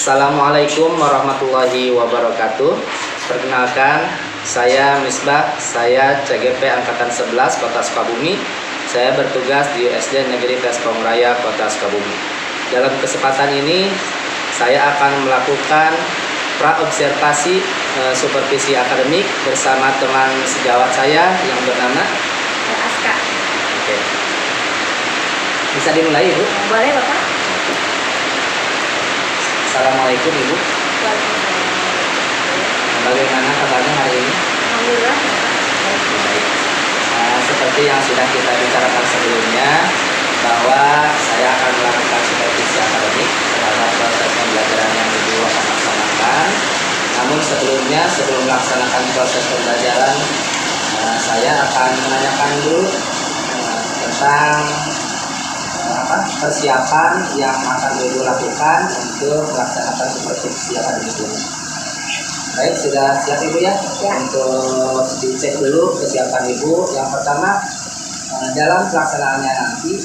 Assalamualaikum warahmatullahi wabarakatuh. Perkenalkan, saya Misbah, saya CGP Angkatan 11 Kota Sukabumi. Saya bertugas di SD Negeri Tespong Raya Kota Sukabumi. Dalam kesempatan ini, saya akan melakukan praobservasi supervisi akademik bersama teman sejawat saya yang bernama Aska. Oke. Bisa dimulai, Ibu? Boleh, Bapak? Assalamualaikum, Ibu. Waalaikumsalam. Bagaimana kabarnya hari ini? Alhamdulillah, Bapak. Baik. Seperti yang sudah kita bicarakan sebelumnya, bahwa saya akan melakukan supervisi akademik terhadap proses pembelajaran yang Ibu akan laksanakan. Namun sebelumnya, sebelum melaksanakan proses pembelajaran, saya akan menanyakan dulu tentang persiapan yang akan Ibu lakukan untuk melaksanakan supervisi akademik ini. Baik, sudah siap Ibu ya? Untuk dicek dulu kesiapan Ibu. Yang pertama, dalam pelaksanaannya nanti,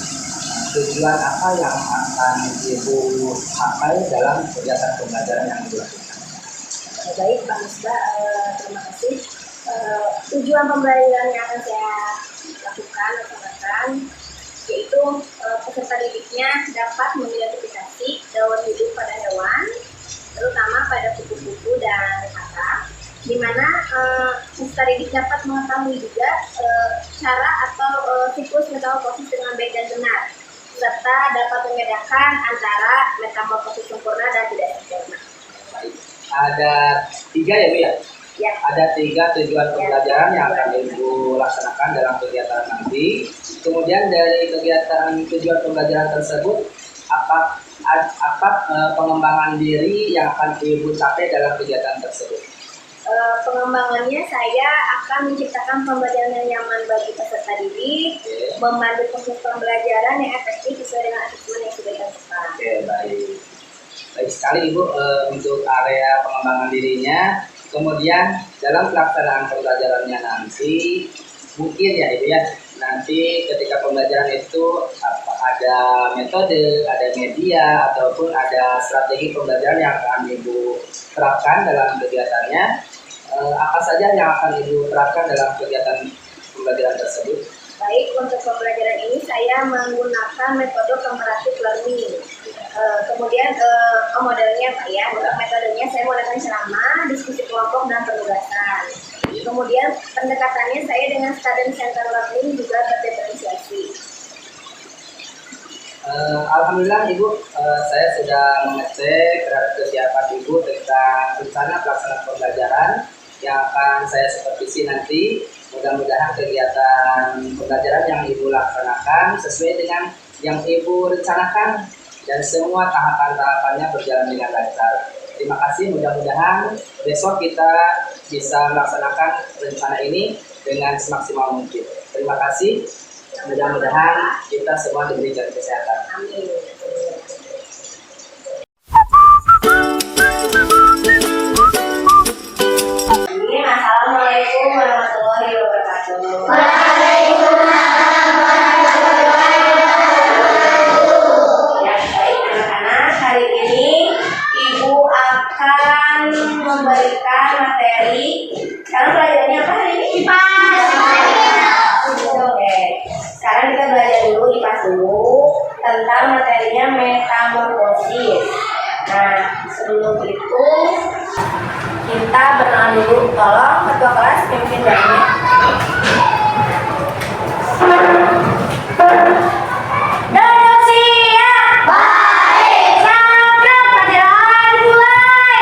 tujuan apa yang akan Ibu capai dalam kegiatan pembelajaran yang Ibu lakukan? Baik, Pak Misbah, terima kasih. Tujuan pembelajaran yang akan saya laksanakan yaitu peserta didiknya dapat mengidentifikasi gawat hidup pada hewan, terutama pada kupu-kupu dan kata, di mana peserta didik dapat mengetahui juga cara atau siklus metamorfosis dengan baik dan benar, serta dapat membedakan antara metamorfosis sempurna dan tidak sempurna. Ada 3 ya Bu ya? Ya. Ada 3 tujuan pembelajaran yang akan Ibu laksanakan dalam kegiatan nanti. Kemudian dari kegiatan tujuan pembelajaran tersebut, apa pengembangan diri yang akan Ibu capai dalam kegiatan tersebut? Pengembangannya saya akan menciptakan pembelajaran yang nyaman bagi peserta didik, membantu proses pembelajaran yang efektif sesuai dengan asesmen yang sudah ditentukan. Oke, baik. Baik sekali Ibu untuk area pengembangan dirinya. Kemudian dalam pelaksanaan pembelajarannya nanti, mungkin ya Ibu ya, nanti ketika pembelajaran itu ada metode, ada media, ataupun ada strategi pembelajaran yang akan Ibu terapkan dalam kegiatannya. Apa saja yang akan Ibu terapkan dalam kegiatan pembelajaran tersebut? Baik, untuk pembelajaran ini saya menggunakan metode comparative learning. Kemudian modelnya Pak ya, metodenya saya menggunakan ceramah, diskusi kelompok, dan penugasan. Kemudian pendekatannya saya dengan student center learning juga berdiferensiasi. Alhamdulillah Ibu, saya sudah mengecek terhadap kesiapan Ibu tentang rencana pelaksanaan pembelajaran yang akan saya supervisi nanti. Mudah-mudahan kegiatan pembelajaran yang Ibu laksanakan sesuai dengan yang Ibu rencanakan dan semua tahapan-tahapannya berjalan dengan lancar. Terima kasih, mudah-mudahan besok kita bisa melaksanakan rencana ini dengan semaksimal mungkin. Terima kasih, mudah-mudahan kita semua diberikan kesehatan. Amin. Assalamualaikum warahmatullahi wabarakatuh. Waalaikumsalam warahmatullahi wabarakatuh. Ya, baik anak-anak, hari ini Ibu akan memberikan materi. Sekarang pelajarannya apa hari ini? IPA. Oke. Sekarang kita belajar dulu IPA dulu tentang materinya metamorfosis. Nah, sebelum itu kita berkenalan dulu. Tolong ketua kelas pimpin doanya. Duduk siap. Baik. Sangka pelajaran mulai.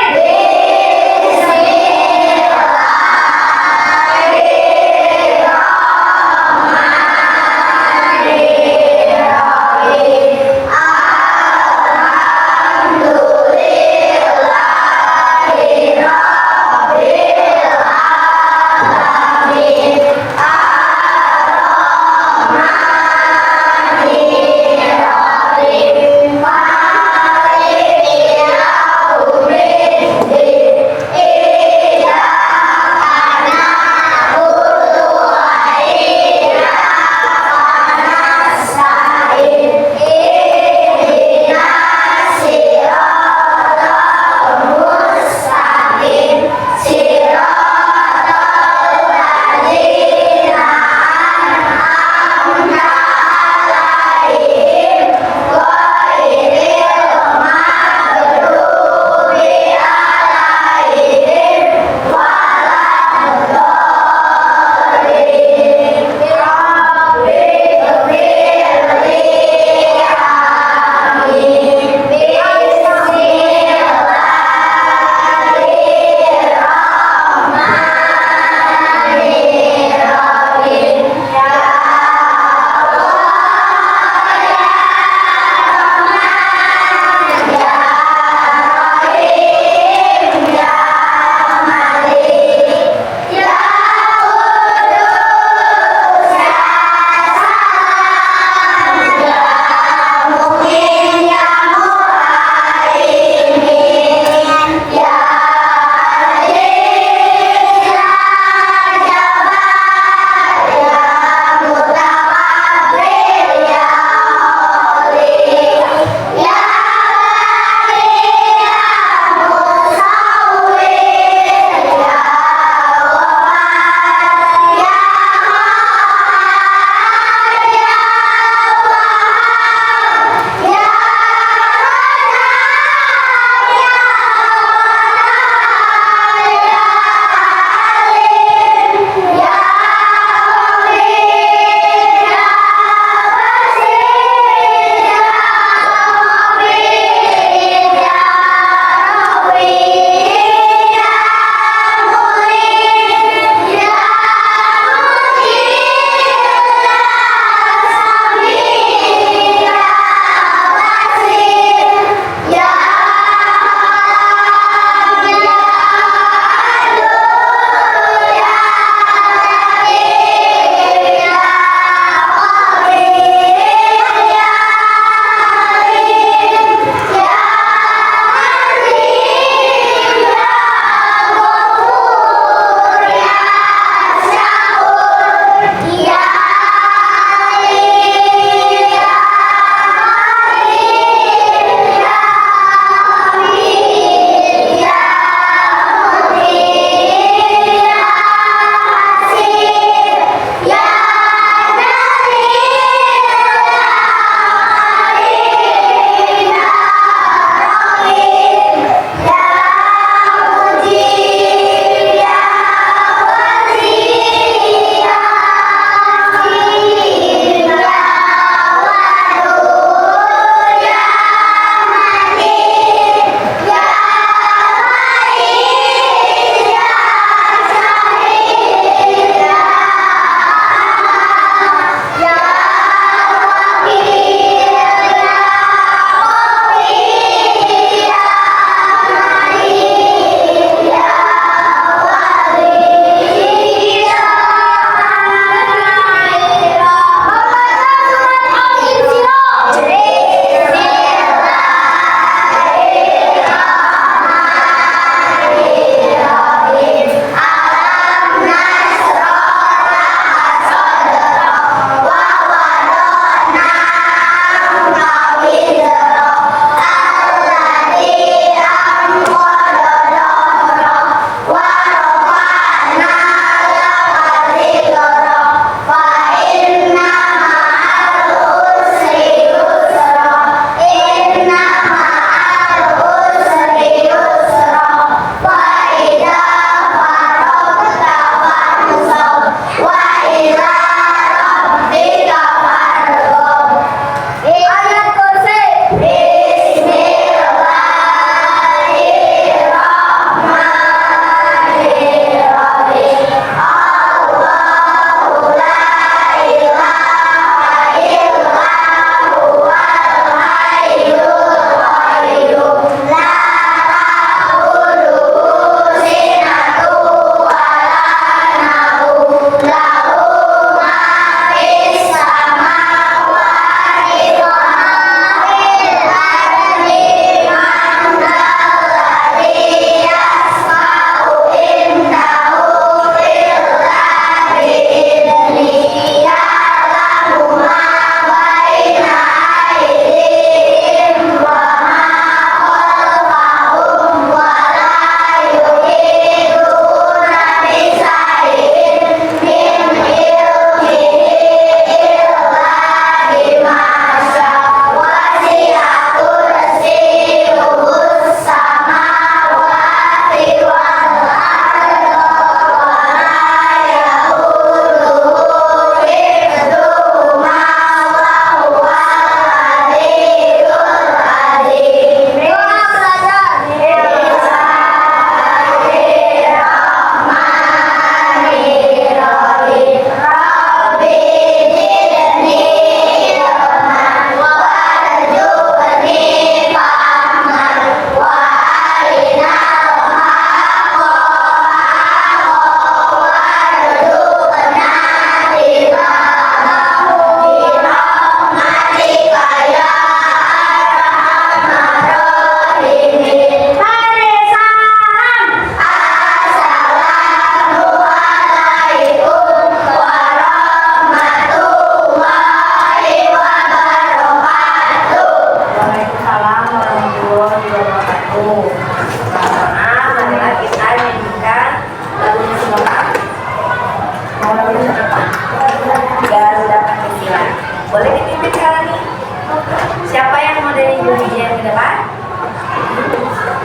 belajarin ibu bijian ke depan?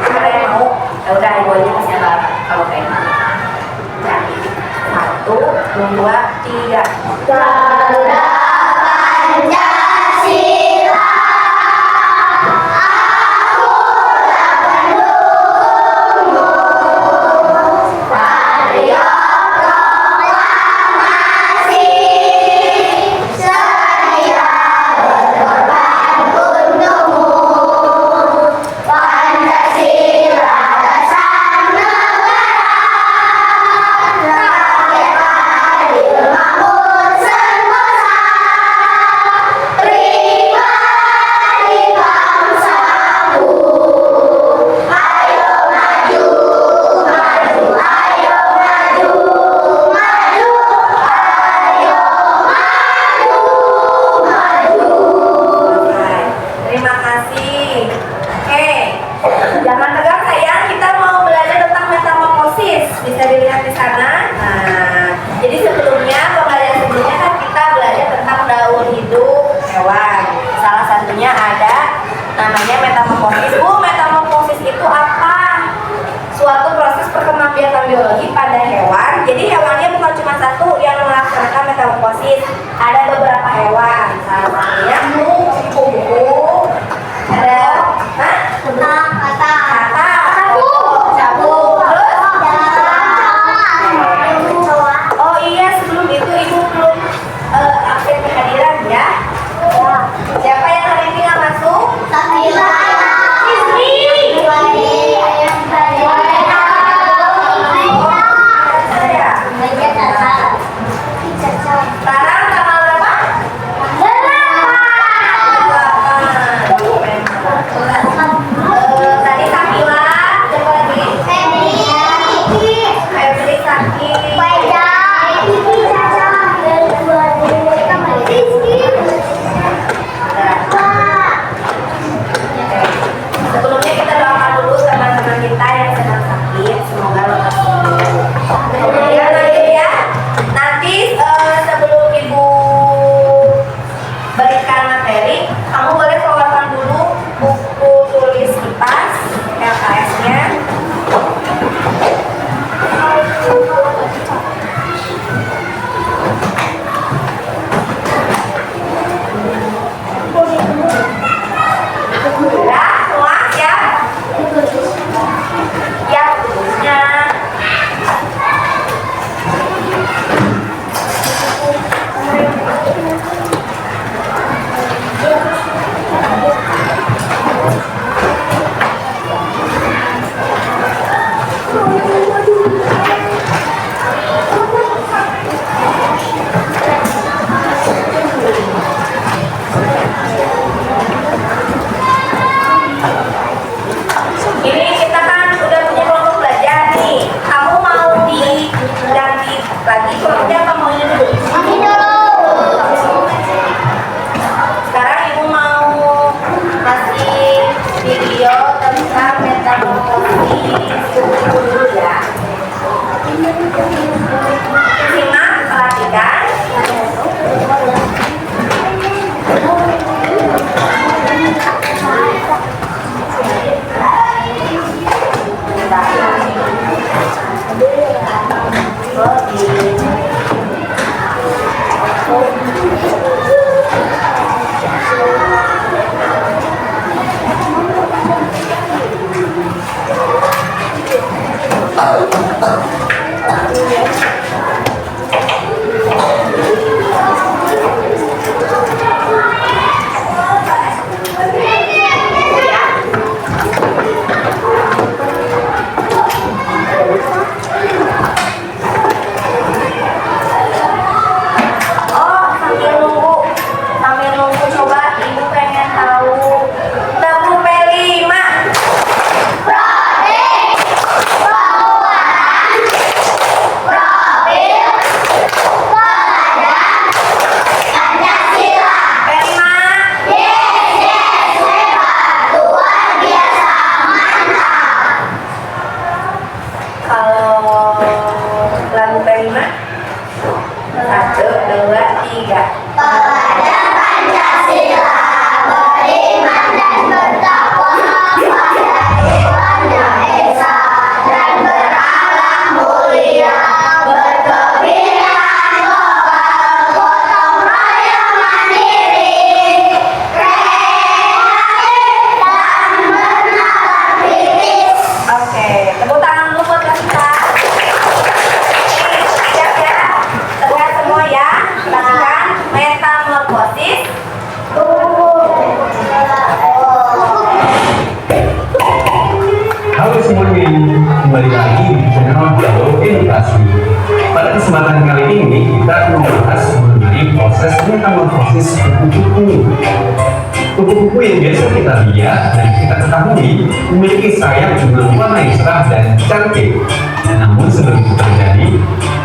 Siapa yang mau? Ya udah, ibu aja kasih alat kalau kayak gitu. Ya. 1, 2, 3. Garuda Pancasila. Biologi pada hewan. Jadi hewannya bukan cuma satu yang melaksanakan metamorfosis. Ada beberapa hewan. Salah satunya kupu-kupu. Ada kata. Cabut. Terus? Oh iya, sebelum itu ibu belum absen kehadiran ya. Siapa yang hari ini nggak masuk? Sakila. Sekarang tanggal berapa? 8. Tadi Sakila, siapa lagi? Febri sakit. Sebelumnya kita doakan dulu teman-teman kita yang sedang sakit, semoga lekas sembuh. Kemudian lanjut ya. Nanti sebelum ibu berikan materi, kamu boleh keluarkan dulu buku tulis kipas LKS-nya. Udah, semua siap? Ya, tulisnya. Ini kita kan udah punya kelompok belajar nih. Kamu mau diganti lagi kelompoknya apa maunya dulu? Sekarang ibu mau kasih video tentang metamorfosis dulu ya. Simak, perhatikan. Sambil nunggu coba ibu pengen tahu tebu P5. Protein, penguatan, metamorfosis kupu-kupu. Kupu-kupu yang biasa kita lihat dan kita ketahui memiliki sayap dengan warna yang cerah dan cantik. Namun sebelum itu terjadi,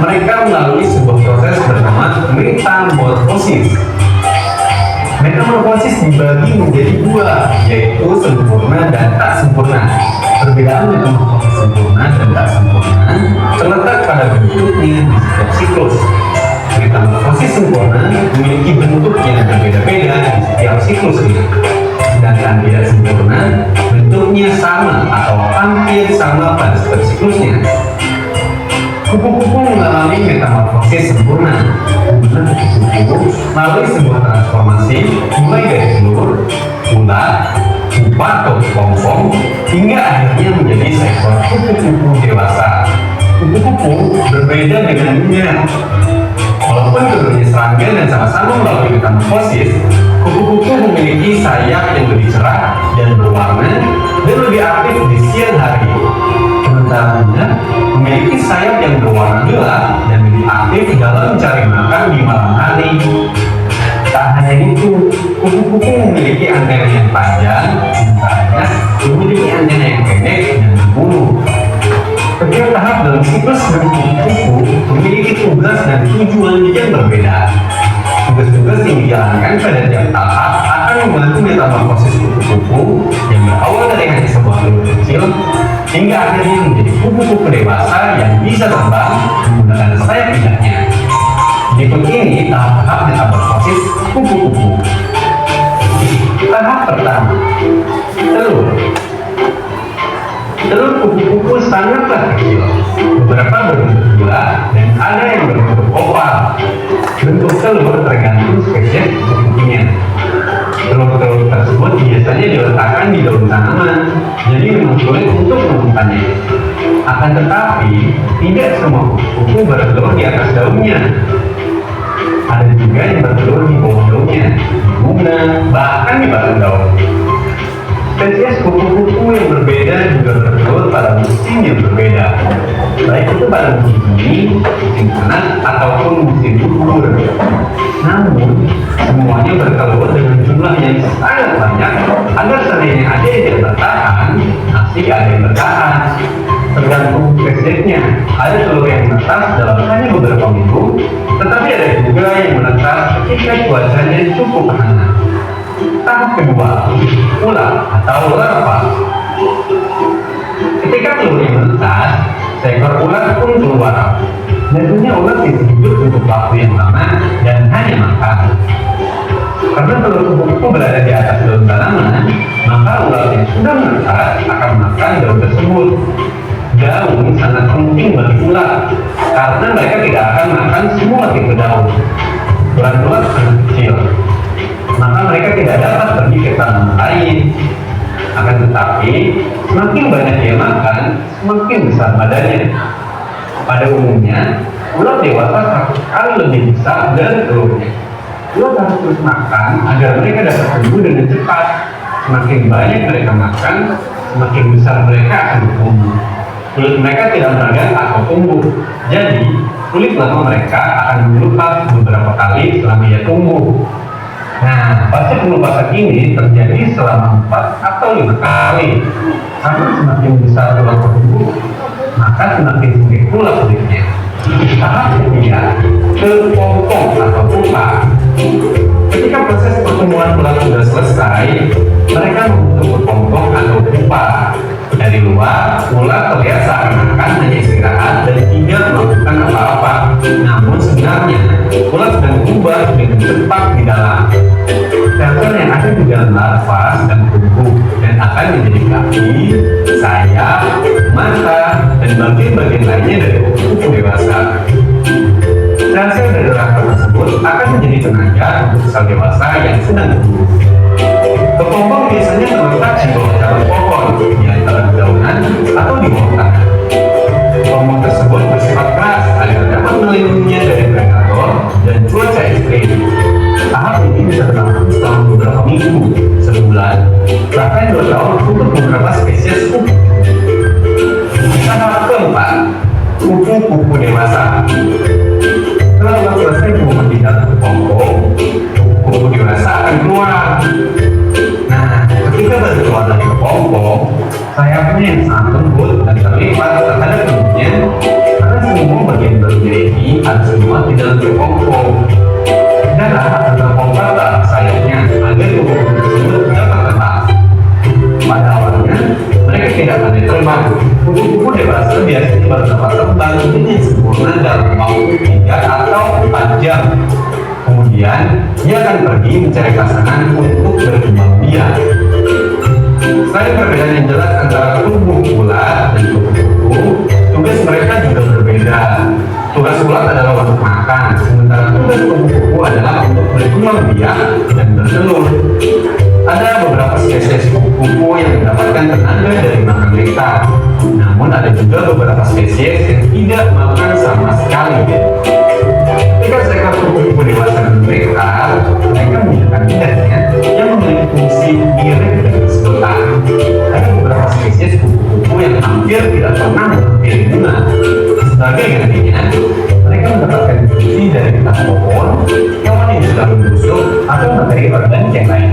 mereka melalui sebuah proses bernama metamorfosis. Metamorfosis dibagi menjadi dua, yaitu sempurna dan tak sempurna. Perbedaan metamorfosis sempurna dan tak sempurna terletak pada bentuknya di setiap siklus. Metamorfosis sempurna memiliki bentuk yang berbeda-beda di setiap siklusnya. Sedangkan tidak sempurna, bentuknya sama atau hampir sama pada setiap siklusnya. Kupu-kupu mengalami metamorfosis sempurna, di mana kupu-kupu melalui sebuah transformasi mulai dari telur, ulat, pupa atau kepompong, hingga akhirnya menjadi seekor kupu-kupu dewasa. Kupu-kupu berbeda dengan monyet. Walaupun keduanya serangga dan sama-sama melalui metamorfosis, kupu-kupu memiliki sayap yang lebih cerah dan berwarna dan lebih aktif di siang hari. Sementara monyet memiliki sayap yang berwarna gelap dan lebih aktif dalam mencari makan di malam hari. Tak hanya itu, kupu-kupu memiliki antena yang panjang, sementara memiliki antena yang pendek dan berbulu. Setiap tahap dalam siklus kupu-kupu memiliki tugas dan tujuan yang berbeda. Tugas-tugas yang dijalankan pada tiap tahap akan membantu metamorfosis kupu-kupu yang berawal dari hanya sebuah telur kecil hingga akhirnya menjadi kupu-kupu dewasa yang bisa terbang menggunakan sayap indahnya. Berikut ini tahap-tahap metamorfosis kupu-kupu. Tahap pertama, telur. Telur kupu-kupu sangatlah kecil, beberapa berbentuk bulat dan ada yang berbentuk oval. Bentuk telur tergantung spesies kupu-kupunya. Telur-telur tersebut biasanya diletakkan di daun tanaman, jadi memang sulit untuk menemukannya. Akan tetapi, tidak semua kupu-kupu bertelur di atas daunnya. Ada juga yang bertelur di bawah daunnya, di bunga, bahkan di batang daun. Spesies kupu-kupu yang berbeda juga bertelur pada musim yang berbeda, baik itu pada musim dingin, musim panas, ataupun musim gugur. Namun, semuanya bertelur dengan jumlah yang sangat banyak agar seandainya ada yang bertahan, asik ada yang bertahan. Tergantung spesiesnya, ada telur yang menetas dalam hanya beberapa minggu, tetapi ada juga yang menetas ketika cuacanya cukup hangat. Tahap kedua, ulat atau larva. Ketika telurnya menetas, seekor ulat pun keluar. Tentunya ulat tidak hidup untuk waktu yang lama dan hanya makan. Karena telur kupu-kupu berada di atas daun tanaman, maka ulat yang sudah menetas akan makan daun tersebut. Daun sangat penting bagi ulat, karena mereka tidak akan makan semua tipe daun. Ulat-ulat sangat kecil, maka mereka tidak dapat pergi ke tanaman lain. Akan tetapi, semakin banyak dia makan, semakin besar badannya. Pada umumnya, ulat dewasa 100 kali lebih besar dari telurnya. Ulat harus terus makan agar mereka dapat tumbuh dengan cepat. Semakin banyak mereka makan, semakin besar mereka akan tumbuh. Kulit mereka tidak meragang atau tumbuh. Jadi, kulit lama mereka akan melupas beberapa kali selama ia tumbuh. Nah, fase pelupasan ini terjadi selama 4 atau 5 kali. Karena semakin besar tulang kupu, maka semakin sedikit pula kulitnya. Tahap ketiga, kepompong atau pupa. Ketika proses pertumbuhan ulat sudah selesai, mereka membentuk kepompong atau pupa. Dari luar, ulat terlihat seakan-akan hanya istirahat dan tidak melakukan apa-apa. Namun sebenarnya, ulat sedang berubah dengan cepat di dalam. Sel-sel yang ada di dalam larva sedang tumbuh dan akan menjadi kaki, sayap, mata, dan bagian-bagian lainnya dari kupu-kupu dewasa. Sel-sel dari larva tersebut akan menjadi tenaga untuk sel dewasa yang sedang tumbuh. Kepompong biasanya terletak di bawah cabang pohon, di antara dedaunan atau di bawah tanah. Kepompong tersebut bersifat keras agar dapat melindunginya dari predator dan cuaca ekstrim. Tahap ini bisa berlangsung selama beberapa minggu, sebulan, bahkan 2 tahun untuk beberapa spesies kupu. Tahap keempat, kupu-kupu dewasa. Setelah selesai berumur di dalam kepompong, kupu berkelompok, sayapnya yang sangat lembut dan terlipat terhadap tubuhnya karena semua bagian berbeda ini harus semua di dalam berkelompok. Darah akan terpompa ke arah sayapnya agar kupu-kupu tersebut dapat terbang. Pada awalnya, mereka tidak pandai terbang. Kupu-kupu dewasa biasanya baru dapat terbang dengan sempurna dalam waktu 3 atau 4 jam. Kemudian, dia akan pergi mencari pasangan untuk berkembang biak. Selain perbedaan yang jelas antara tubuh ulat dan kupu-kupu, tugas mereka juga berbeda. Tugas ulat adalah untuk makan, sementara tugas kupu-kupu adalah untuk berkembang biak dan bertelur. Ada beberapa spesies kupu-kupu yang mendapatkan tenaga dari makan mereka. Namun ada juga beberapa spesies yang tidak makan sama sekali. Ketika seekor kupu-kupu dewasa mereka menggunakan lidahnya yang memiliki fungsi mirip dengan sedotan. Ada beberapa spesies kupu-kupu yang hampir tidak pernah menghampiri bunga. Sebagai gantinya, mereka mendapatkan nutrisi dari batang pohon, hewan yang sudah membusuk, atau materi organik yang lain.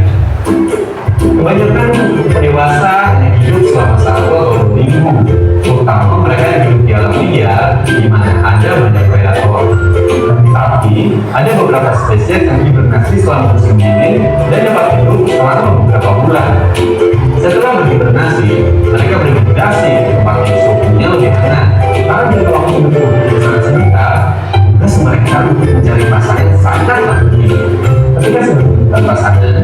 Kebanyakan kupu-kupu dewasa hanya hidup selama 1 atau 2 minggu, terutama mereka yang hidup di alam liar di mana ada banyak predator. Tetapi ada beberapa spesies yang hibernasi selama musim dingin dan dapat hidup selama beberapa bulan. Setelah berhibernasi, mereka bermigrasi ke tempat yang suhunya lebih hangat. Karena jangka waktu hidup sangat sebentar, tugas mereka untuk mencari pasangan sangatlah tinggi. Ketika sudah menemukan pasangan,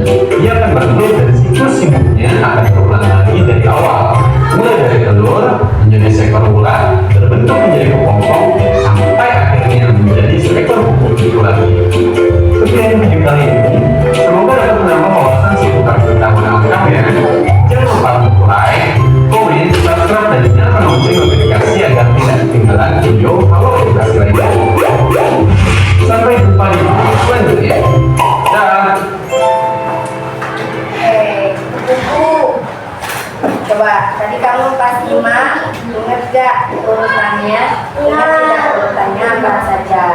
dia akan bertelur dan siklus hidupnya akan berulang lagi dari awal. Mulai dari telur menjadi seekor ulat, berbentuk menjadi kepompong, sampai akhirnya menjadi seekor kupu-kupu lagi. Sekian video kali ini, semoga dapat menambah wawasan seputar pengetahuan alam ya. Jangan lupa untuk like, komen, subscribe, dan nyalakan lonceng notifikasi agar tidak ketinggalan video atau edukasi lainnya. Sampai jumpa di video selanjutnya. Dah. Kupu-kupu. Coba, tadi kamu pas 5 ingat gak urutannya? Ingat tidak urutannya apa saja?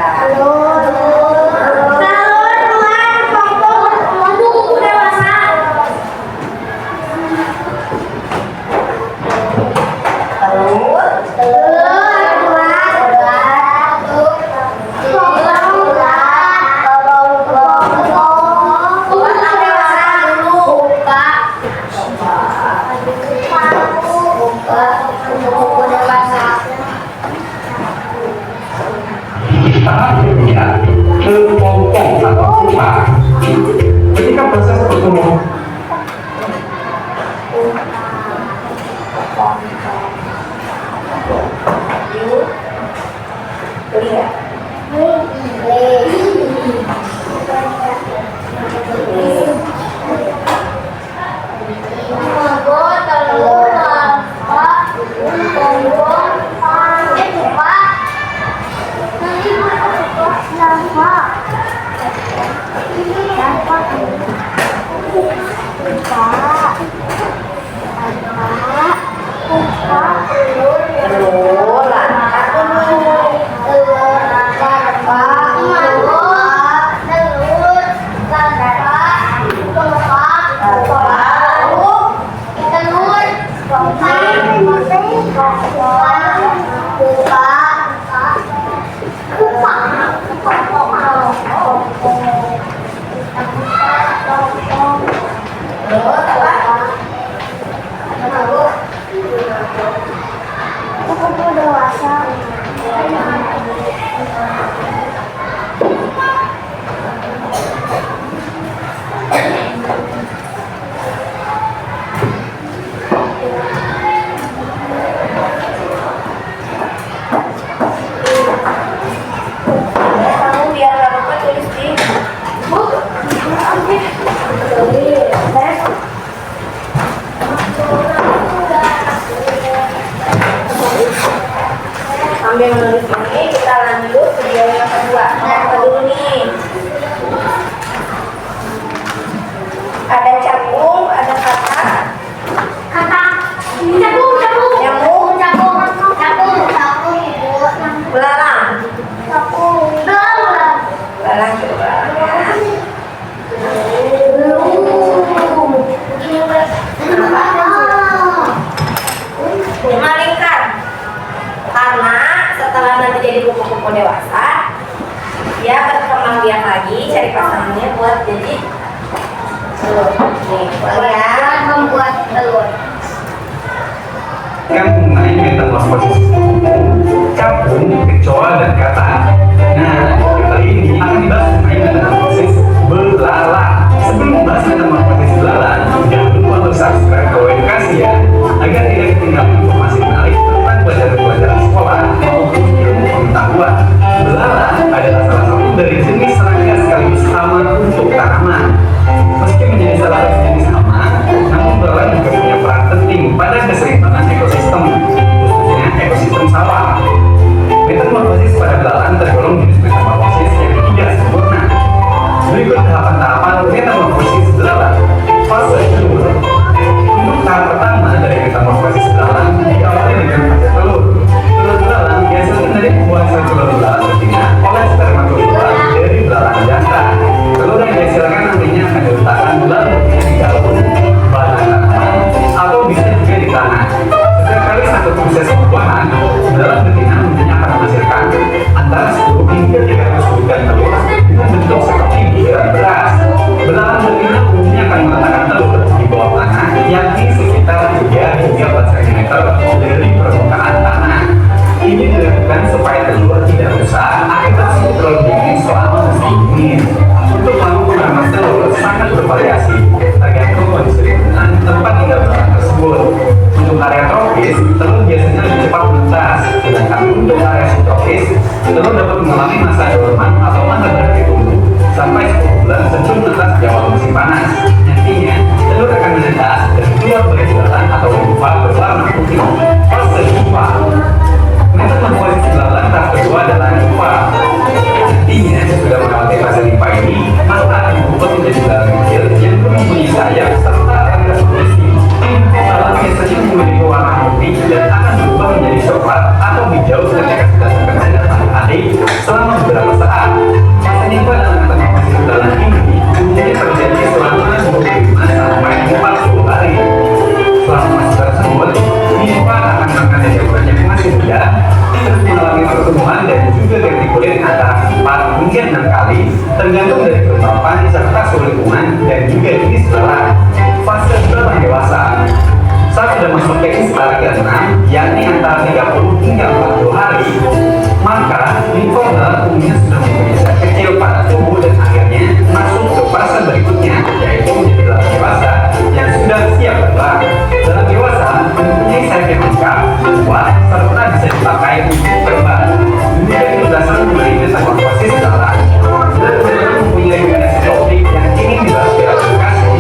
Tahap ketiga, kepompong atau pupa. Ketika proses pertumbuhan sambil menulis ini kita lanjut video yang kedua. Apa dulu nih? Ada capung, ada katak. Belalang. Belalang coba. Kalian membuat telur. Kan mengenai metamorfosis kupu, capung, kecoa, dan kata. Nah, kali ini akan dibahas mengenai metamorfosis belalang. Sebelum membahas metamorfosis belalang, jangan lupa untuk subscribe ke Edukasi ya, agar tidak ketinggalan informasi menarik tentang pelajaran-pelajaran sekolah maupun ilmu pengetahuan. Belalang adalah salah satu dari jenis serangga sekaligus hama untuk tanaman. Meski menjadi salah satu jenis hama, namun belalang juga punya peran penting pada keseimbangan ekosistem, khususnya ekosistem sawah. Metamorfosis pada belalang tergolong jenis metamorfosis yang tidak sempurna. Berikut tahapan-tahapan metamorfosis belalang. Fase telur. Untuk tahap pertama dari metamorfosis belalang diawali dengan fase telur. Telur belalang biasanya dari pembuahan sel telur belalang betina oleh spermatozoa dari belalang jantan. Telur yang dihasilkan nantinya akan diletakkan belalang di daun, bahan tanaman, atau bisa juga di tanah. Setiap kali satu proses pembuahan, belalang betina nantinya akan menghasilkan antara 10 hingga 300 butir telur dengan bentuk seperti butiran beras. Belalang betina umumnya akan meletakkan telur di bawah tanah, yakni sekitar 3 hingga 4 cm dari permukaan tanah. Ini dilakukan supaya telur tidak rusak akibat suhu terlalu dingin selama musim dingin. Untuk lama penanaman telur sangat bervariasi, tergantung kondisi lingkungan tempat tinggal belalang tersebut. Untuk area tropis, telur biasanya lebih cepat menetas, sedangkan untuk area subtropis, telur dapat mengalami masa dorman atau masa berhenti tumbuh sampai 10 bulan sebelum menetas di awal musim panas. Nantinya, telur akan menetas dan keluar dari belalang atau pupa berwarna putih. Fase pupa. Metamorfosis belalang tahap kedua adalah pupa. Nantinya, sudah melewati fase pupa ini, maka akan berubah menjadi belalang kecil yang mempunyai sayap serta rangka putih. Belalang biasanya memiliki warna putih dan akan berubah menjadi coklat atau hijau ketika sudah terkena matahari selama beberapa saat. Fase nipah dalam metamorfosis belalang ini umumnya terjadi selama 25 sampai 40 hari. Selama masa tersebut, nipah akan makan jajaran yang masih muda, terus mengalami pertumbuhan dan juga ganti kulit antara 4 hingga 6 kali, tergantung dari kelembapan serta suhu lingkungan dan juga jenis belalang. Fase belalang dewasa. Saat sudah masuk ke istara ke-6, yakni antara 30 hingga 40 hari, maka nipah belalang umumnya sudah mempunyai sayap kecil pada tubuh dan akhirnya masuk ke fase berikutnya, yaitu menjadi belalang dewasa yang sudah siap terbang. Belalang dewasa mempunyai sayap yang lengkap, kuat, serta bisa dipakai untuk terbang. Demikian penjelasan mengenai metamorfosis belalang. Bila teman-teman mempunyai rekomendasi topik yang ingin dibahas di Edukasi,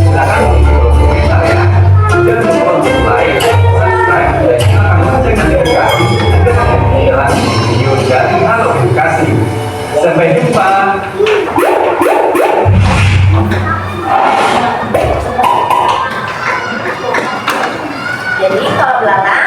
silakan tulis di komentar ya. Jangan lupa untuk like, subscribe, dan nyalakan lonceng notifikasi agar tidak ketinggalan video dari Halo Edukasi. Sampai jumpa. Jadi kalau belalang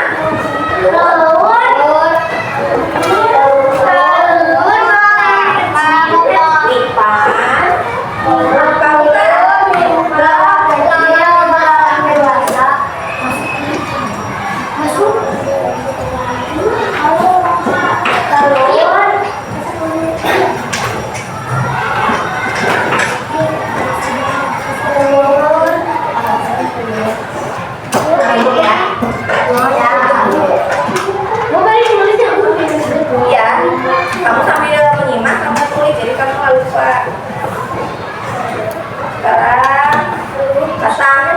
kamu sambil menyimak kamu tulis, jadi kamu nggak lupa. Sekarang pasang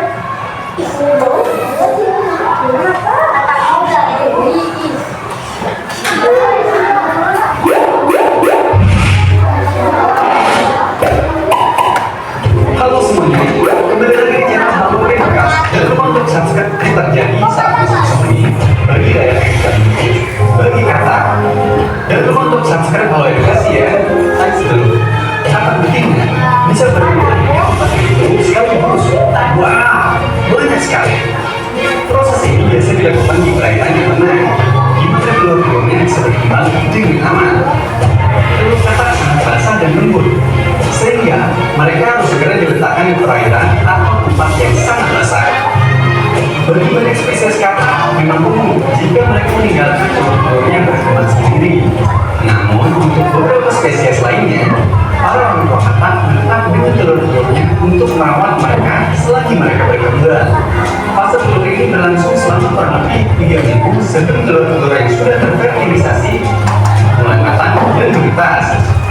Halo semuanya, kembali lagi di channel Halo Edukasi. Jangan lupa untuk subscribe terjadi saat bersama ini bagi daya dan bagi kata. Jangan lupa untuk subscribe Halo Edukasi ya. Sebelum kata pentingnya bisa berbeda sekaligus. Wah, banyak sekali. Proses ini biasa dilakukan di perairan yang tenang, di mana telur-telurnya bisa berkembang dengan aman. Telur kata sangat basah dan lembut, sehingga mereka harus segera diletakkan di perairan atau tempat yang sangat basah. Bagi banyak spesies kata memang umum jika mereka meninggalkan telur-telurnya berkembang sendiri. Namun untuk beberapa spesies lainnya, para orang tua kata begitu telur-telurnya untuk merawat mereka selagi mereka berkembang. Fase telur ini berlangsung selama kurang lebih 3 minggu sebelum telur-telur yang sudah terfertilisasi mulai matang dan menetas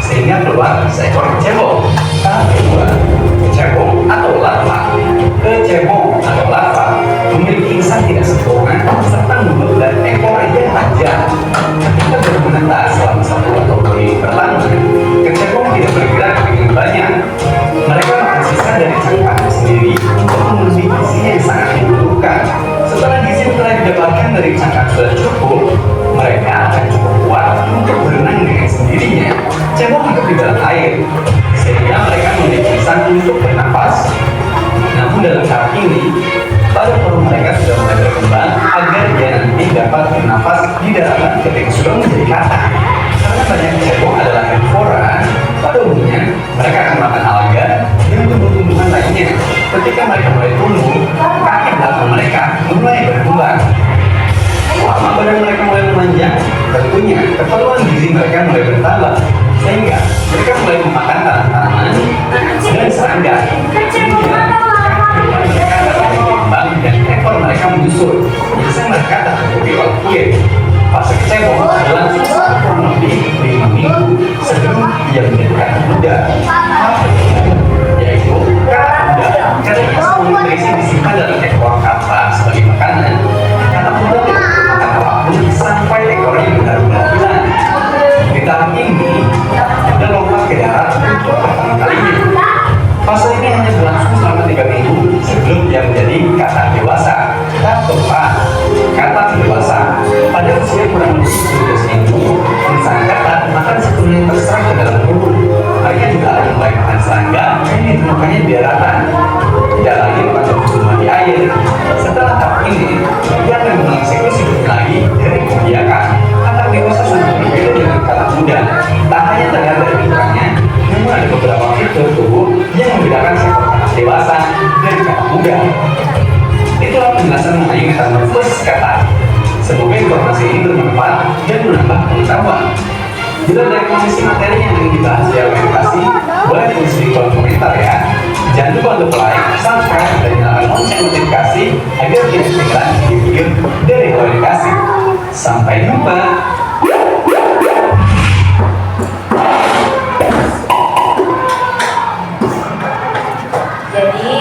sehingga keluar seekor kecebong. Tahap kedua, kecebong atau larva. Kecebong atau larva memiliki insang tidak sempurna serta mulut dan ekor yang panjang. Ketika bermenetas selama 1 atau 2 minggu pertama, kecebong tidak bergerak dengan banyak. Mereka makan sisa dari cangkangnya sendiri untuk memenuhi gizi yang sangat dibutuhkan. Setelah gizi yang telah didapatkan dari cangkang sudah cukup, mereka akan cukup kuat untuk berenang dengan sendirinya. Cebong hidup di dalam air, sehingga mereka memiliki insang untuk bernafas. Namun dalam tahap ini, pada paruh mereka sudah mulai berkembang agar dia nanti dapat bernafas di daratan ketika sudah menjadi katak. Karena banyak cebong adalah herbivora, pada umumnya mereka akan makan alga dan tumbuh-tumbuhan lainnya. Ketika mereka mulai tumbuh, kaki belakang mereka mulai berkembang. Selama badan mereka mulai memanjang, tentunya keperluan gizi mereka mulai bertambah, sehingga mereka mulai memakan tanaman dan serangga. Kemudian, mereka dapat berkembang dan ekor mereka menyusut, biasanya mereka tak tertutupi oleh kulit. Fase kecebong berlangsung kurang lebih 5 minggu sebelum dia menjadi katak muda. Yaitu katak muda. Katak tersebut berisi disimpan dalam ekor katak sebagai makanan. Katak muda tidak makan apapun sampai ekornya benar-benar hilang. Di tahap ini, dia lompat ke darat untuk pertama kalinya. Fase ini hanya berlangsung selama 3 minggu sebelum dia menjadi katak dewasa. Tahap keempat, katak dewasa. Pada usia kurang lebih 12 minggu, sang katak makan sepenuhnya terserap ke dalam perut. Mereka juga akan mulai makan serangga yang ditemukannya di daratan. Tidak lagi makan tumbuhan di air. Setelah tahap ini, dia akan mengalami siklus hidupnya lagi dari kebiakan. Katak dewasa sangat berbeda dengan katak muda. Tak hanya terlihat dari bentuknya, namun ada beberapa fitur tubuh yang membedakan seekor katak dewasa dari katak muda. Itulah penjelasan mengenai metamorfosis katak. Semoga informasi ini bermanfaat dan menambah pengetahuan. Bila ada rekomendasi materi yang ingin dibahas di aplikasi, boleh tulis di kolom komentar ya. Jangan lupa untuk like, subscribe, dan nyalakan lonceng notifikasi agar tidak ketinggalan video dari aplikasi. Sampai jumpa. Jadi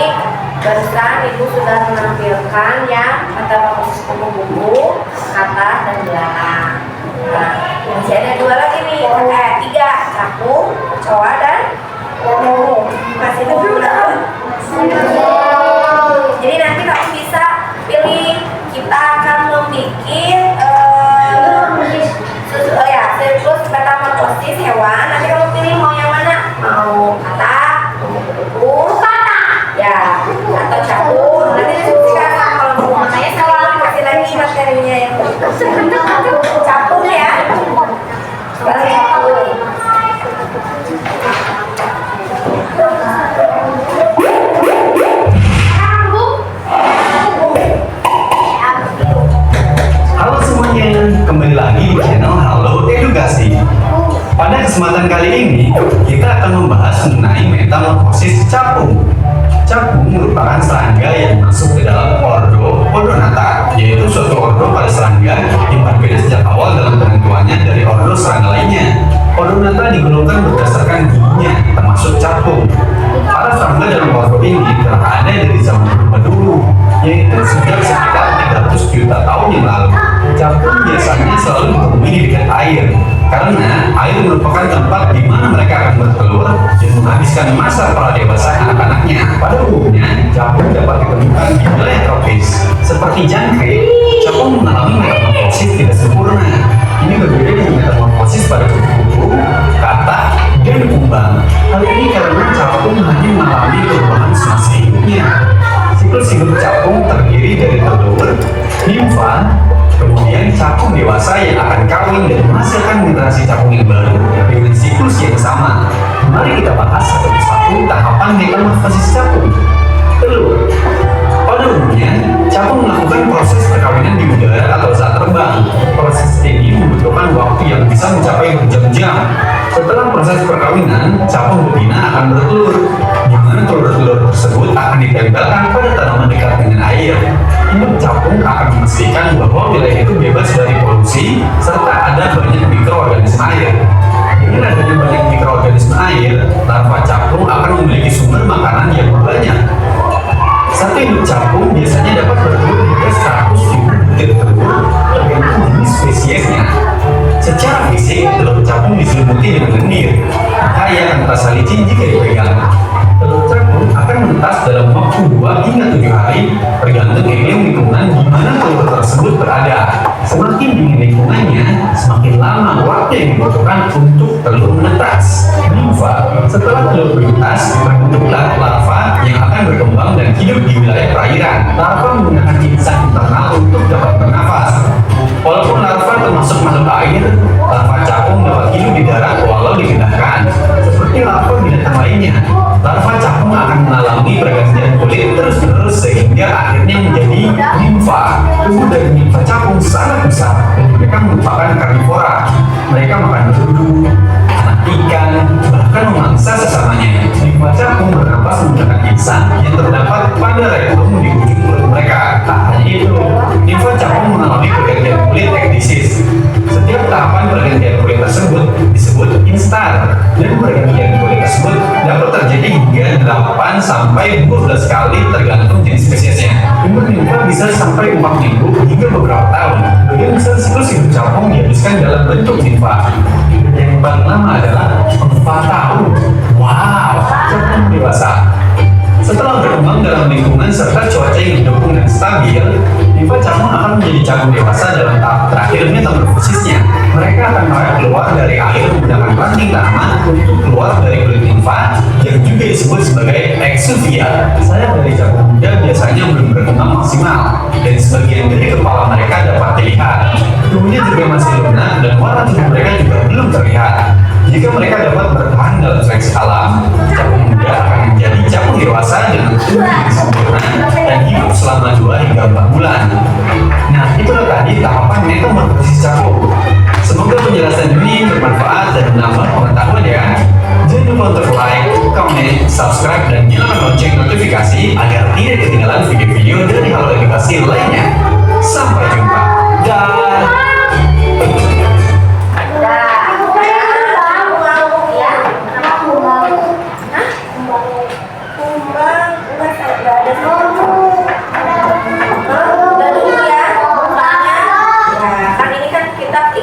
barusan ibu sudah menampilkan yang metamorfosis kupu-kupu, katak, dan belalang. Nah, masih ada 2 lagi nih, 3, capung, kecoa, dan masih ada 2. Jadi nanti kamu bisa pilih. Kita akan membuat siklus metamorfosis hewan. Nanti kamu pilih mau yang mana? Mau katak, kupu-kupu, ya, atau capung. Nanti diskusikan sama kalau mau. Makanya saya kasih lagi materinya yang capung ya. Sekarang capung. Halo semuanya, kembali lagi di channel Halo Edukasi. Pada kesempatan kali ini, kita akan membahas mengenai metamorfosis capung. Capung merupakan serangga yang masuk ke dalam ordo Odonata, yaitu suatu ordo pada serangga yang berbeda sejak awal dalam penentuannya dari ordo serangga lainnya. Odonata digolongkan berdasarkan giginya, termasuk capung. Para serangga dalam ordo ini telah ada dari zaman purba dulu, yaitu sejak sekitar 300 juta tahun yang lalu. Capung biasanya selalu ditemui di dekat air, karena air merupakan tempat di mana mereka akan bertelur dan menghabiskan masa pradewasa anak-anaknya. Pada umumnya, capung dapat ditemukan di wilayah tropis. Seperti jangkrik, capung mengalami metamorfosis tidak sempurna. Ini berbeda dengan metamorfosis pada kupu-kupu, katak, dan kumbang. Hal ini karena capung hanya mengalami perubahan semasa hidupnya. Siklus hidup capung terdiri dari telur, nimfa, kemudian capung dewasa yang akan kawin dan menghasilkan generasi capung yang baru dengan siklus yang sama. Mari kita bahas satu persatu tahapan metamorfosis capung. Telur. Pada umumnya, capung melakukan proses perkawinan di udara atau saat terbang. Proses ini membutuhkan waktu yang bisa mencapai berjam-jam. Setelah proses perkawinan, capung betina akan bertelur, di mana telur-telur tersebut akan ditempelkan pada tanaman dekat dengan air. Induk capung akan memastikan bahwa wilayah itu bebas dari polusi serta ada banyak mikroorganisme air. Dengan adanya banyak mikroorganisme air, larva capung akan memiliki sumber makanan yang banyak. Satu induk capung biasanya dapat bertelur hingga 100.000 butir telur tergantung jenis spesiesnya. Secara fisik, telur capung diselimuti dengan lendir, maka ia akan terasa licin jika dipegang. Telur capung akan menetas dalam waktu 2 hingga 7 hari, tergantung iklim lingkungan di mana telur tersebut berada. Semakin dingin lingkungannya, semakin lama waktu yang dibutuhkan untuk telur menetas. Nimfa, setelah telur menetas, terbentuklah larva yang akan berkembang dan hidup di wilayah perairan. Larva menggunakan insang internal untuk dapat bernafas. Walaupun larva termasuk makhluk air, larva capung dapat hidup di darat walau dipindahkan. Seperti larva binatang lainnya, larva capung akan mengalami pergantian kulit terus-menerus sehingga akhirnya menjadi nimfa. Tubuh dari nimfa capung sangat besar dan mereka merupakan karnivora. Mereka makan berudu, anak ikan, bahkan memangsa sesamanya. Nimfa capung bernapas menggunakan insang yang terdapat pada rektum di ujung mulut mereka. Tak hanya itu, nimfa capung mengalami pergantian kulit ekdisis. Setiap tahapan pergantian kulit tersebut disebut instar, dan pergantian kulit tersebut dapat terjadi hingga 8 sampai 12 kali tergantung jenis spesiesnya. Umur nimfa bisa sampai 4 minggu hingga beberapa tahun. Bagian besar siklus hidup capung dihabiskan dalam bentuk nimfa. Yang paling lama adalah 4 tahun. Wow, capung dewasa. Setelah berkembang dalam lingkungan serta cuaca yang mendukung dan stabil, nimfa capung akan menjadi capung dewasa dalam tahap terakhir metamorfosisnya. Mereka akan keluar dari air menggunakan ranting tanaman untuk keluar dari kulit nimfa yang juga disebut sebagai exuvia. Sayap dari capung muda biasanya belum berkembang maksimal dan sebagian dari kepala mereka dapat dilihat. Tubuhnya juga masih lunak dan warna tubuh mereka juga belum terlihat. Jika mereka dapat bertahan dalam seleksi alam, capung muda akan menjadi capung dewasa dengan tubuh yang sempurna dan hidup selama 2 hingga 4 bulan. Nah, itulah tadi tahapan metamorfosis capung. Semoga penjelasan ini bermanfaat dan menambah pengetahuan ya. Jangan lupa untuk like, comment, subscribe, dan nyalakan lonceng notifikasi agar tidak ketinggalan video-video dari Halo Edukasi lainnya. Sampai jumpa. Dah.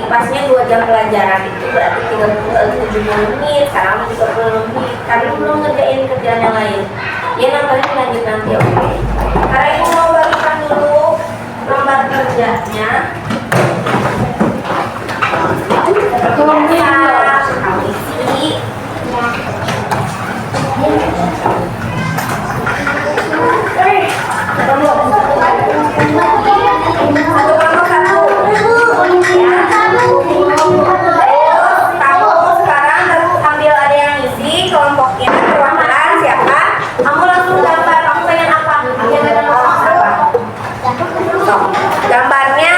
Pasnya 2 jam pelajaran itu berarti 70 menit, sekarang 30 menit karena belum ngerjain kerjaan yang lain ya, nontonnya lanjut nanti, oke? Karena ibu mau bagikan dulu lembar kerjanya. Kamu isi gambarnya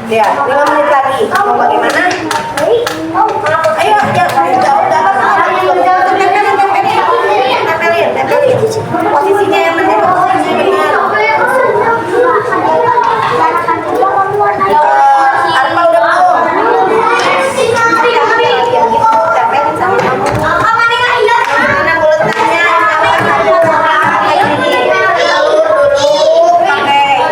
Ya, 5 menit lagi. Mau bagaimana? Ayo, jangan jauh. Tempelin. Posisinya yang benar, posisinya benar. Arpa udah belum? Tempelin sama kamu. Mana buletannya? Kayak gini. Dulu pakai ini.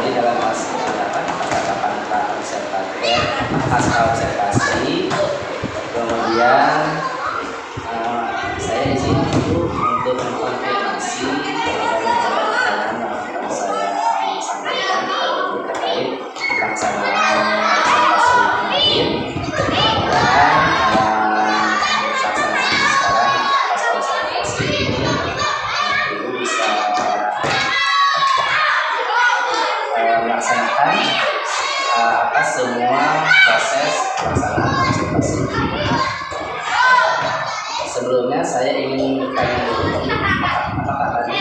kembali dalam percakapan pasca observasi. Kemudian saya izin dulu untuk mengkonfirmasi pertanyaan yang akan saya sampaikan terkait pelaksanaan observasi kemarin. Mudah-mudahan pelaksanaan sekarang pasca observasi ini Ibu bisa melaksanakan atas semua proses pelaksanaan observasi. Sebelumnya saya ingin bertanya dulu, apakah tadi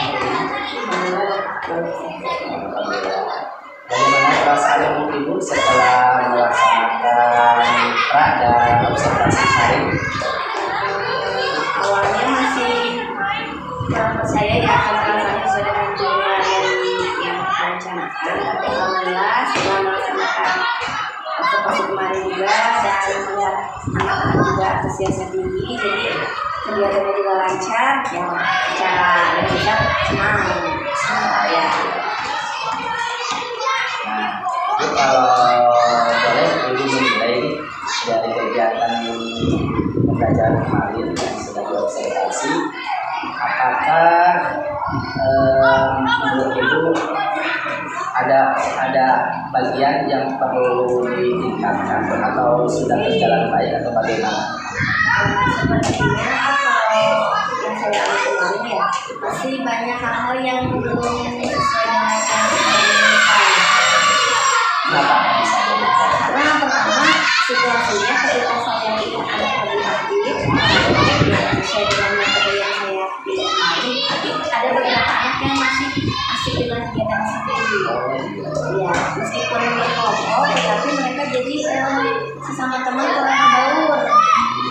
bagaimana perasaan Ibu setelah melaksanakan pra dan observasi kemarin? Awalnya masih kurang percaya ya kalau rasanya sesuai dengan jumlah yang direncanakan, tapi alhamdulillah setelah melaksanakan observasi kemarin juga dan melihat anak-anak juga antusiasnya tinggi, jadi kegiatannya juga lancar ya, secara besar senang ya. Nah, itu kalau boleh Ibu menilai dari kegiatan pembelajaran kemarin yang sudah diobservasi, apakah menurut Ibu ada bagian yang perlu ditingkatkan atau sudah berjalan baik atau bagaimana? Sebenarnya kalau yang saya alami kemarin ya, masih banyak hal-hal yang belum sesuai dengan yang saya inginkan. Kenapa bisa begitu? Karena pertama situasinya ketika saya ingin anak lebih aktif sesuai dengan materi yang saya pilih kemarin, tapi ada beberapa anak yang masih asik dengan kegiatan seperti itu. Ya, meskipun berkelompok, tetapi mereka jadi sesama teman kurang berbaur.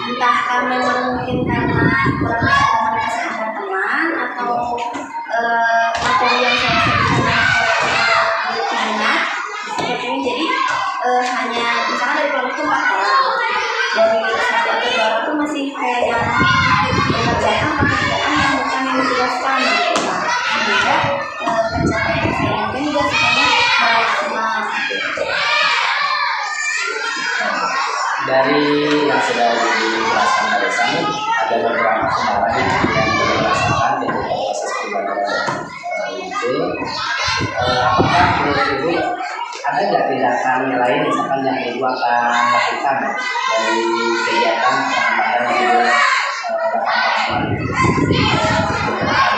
Entah memang mungkin karena kurang mereka sekedar teman atau materi yang saya sebutkan kurang minat seperti ini. Jadi hanya misalkan dari kelompok itu 4 orang, dari 1 atau 2 orang itu masih kayak yang mengerjakan pekerjaan yang bukan yang dijelaskan gitu Pak. Sehingga pencapaian yang saya inginkan juga sebenarnya maksimal gitu. Dari yang sudah dijelaskan barusan, ada beberapa kendala yang dirasakan ketika proses pembelajaran itu. Apakah menurut Ibu ada nggak tindakan lain misalkan yang Ibu akan lakukan dari kegiatan pengamatan yang Ibu lakukan kemarin?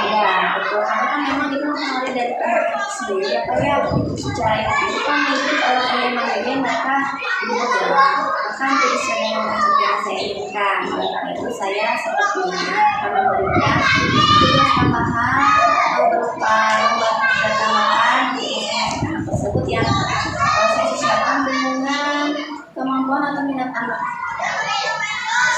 Ya betul, karena kan memang itu mempengaruhi dari anak sendiri ya Pak ya. Secara itu kan mungkin pengembangannya mereka berubah, bahkan jadi sesuai dengan konsep yang saya inginkan. Oleh karena itu saya sepertinya akan memberikan tugas tambahan atau berupa lomba tambahan di anak tersebut yang saya sesuaikan dengan kemampuan atau minat anak.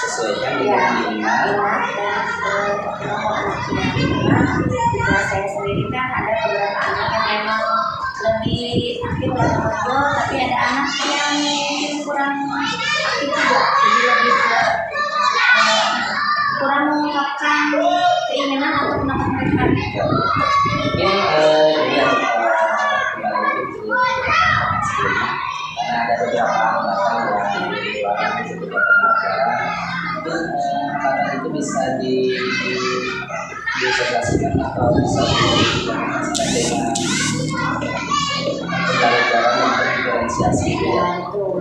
Sesuaikan Ya, dengan minimal. dan kemampuan anak di kelas saya sendiri kan ada beberapa anak yang memang lebih aktif dalam ngobrol, tapi ada anak yang mungkin kurang aktif juga, jadi lebih kurang mengungkapkan keinginan atau pendapat mereka. Mungkin ini yang kembali lagi ke sebelumnya, karena ada beberapa hambatan yang di luar ketika pembelajaran. Mungkin hambatan itu bisa disosialisasikan atau bisa diimplementasikan dengan pembelajaran yang berdiferensiasi gitu ya. Betul.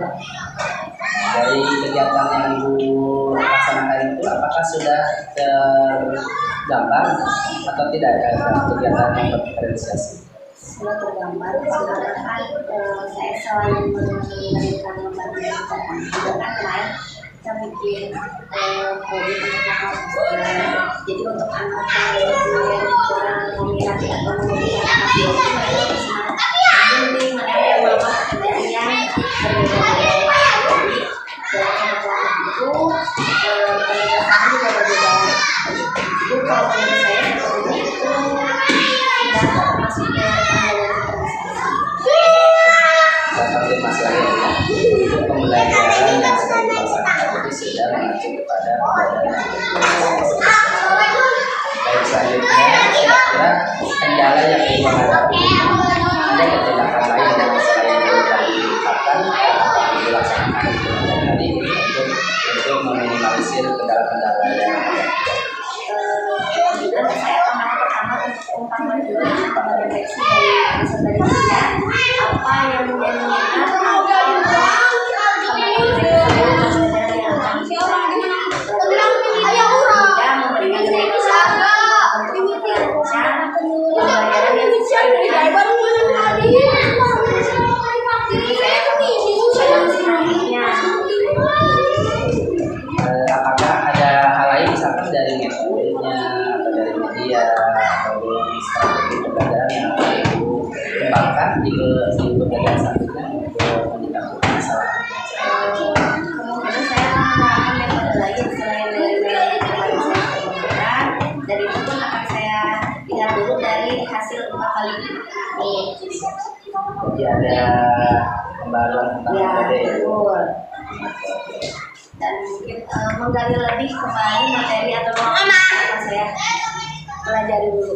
Dari kegiatan yang Ibu laksanakan itu, apakah sudah tergambar atau tidak kegiatan yang berdiferensiasi? Sudah tergambar, sebenarnya kan saya selain memberikan lembaga pendidikan juga kan kemarin kita bikin kode untuk anak. Jadi untuk anak yang kurang meminati atau membutuhkan anak biasa, mereka bisa mungkin mereka yang melakukan pekerjaan yang berbeda-beda. Jadi dalam kelompok itu penyelesaian juga berbeda. Itu kalau menurut saya seperti itu sudah termasuk ke Saya konfirmasi lagi ya, untuk pembelajaran yang sedang dilaksanakan itu sudah mengacu kepada pembelajaran yang berdiferensiasi. Baik, selanjutnya kira-kira kendala yang Ibu hadapi, ada tindakan lain mendeteksi dari peserta didiknya apa yang menjadi minat atau pembelajaran yang akan kita memberikan solusi untuk merancang pembelajaran yang sesuai dengan jadi saya akan selanjutnya. Apakah ada hal lain misalkan dari metodenya atau dari media atau dari strategi pembelajaran yang akan Ibu kembangkan di pembelajaran selanjutnya untuk menyikapi masalah? Kemudian saya akan menggunakan metode lain selain dari metode saya pembelajaran. Dari itu pun akan saya lihat dulu dari hasil 4 kali ini. Jadi ada pembaruan tentang Ya, metode ya. betul. Dan mungkin menggali lebih kembali materi atau yang akan saya pelajari dulu.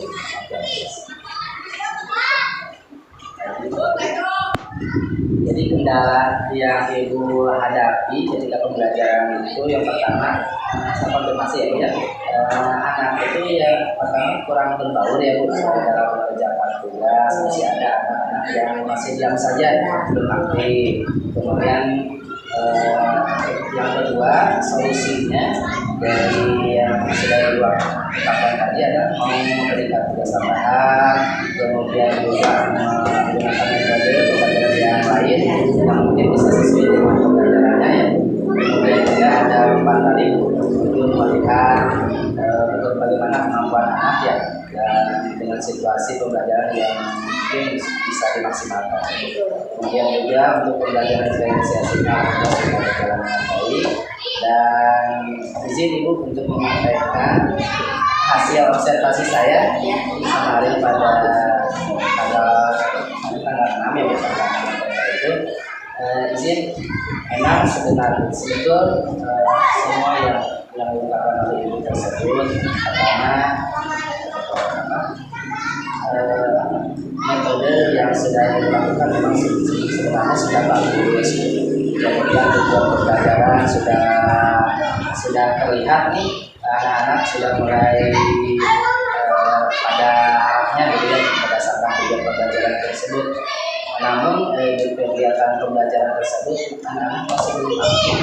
Jadi kendala yang Ibu hadapi ketika pembelajaran itu yang pertama, saya konfirmasi ya Bu ya, anak itu ya pertama kurang berbaur ya Bu dalam mengerjakan tugas, masih ada anak-anak yang masih diam saja belum aktif. Kemudian yang kedua solusinya dari yang sudah Ibu katakan tadi adalah mau memberikan tugas tambahan, kemudian juga menggunakan metode pembelajaran yang lain yang mungkin bisa sesuai dengan pembelajarannya ya. Kemudian juga ada 4 kali untuk melihat bagaimana kemampuan anak ya dan dengan situasi pembelajaran yang mungkin bisa dimaksimalkan. Kemudian juga untuk pembelajaran diferensiasinya berjalan dengan baik dan izin Ibu untuk menyampaikan hasil observasi saya kemarin pada tanggal 6 ya Bu, itu izin memang sebenarnya semua yang dilakukan oleh Ibu tersebut karena metode yang sudah dilakukan memang sebenarnya sudah bagus, kemudian tujuan pembelajaran sudah terlihat nih, anak-anak sudah mulai pada arahnya gitu ya berdasarkan tujuan pembelajaran tersebut. Namun di kegiatan pembelajaran tersebut anak-anak masih belum aktif,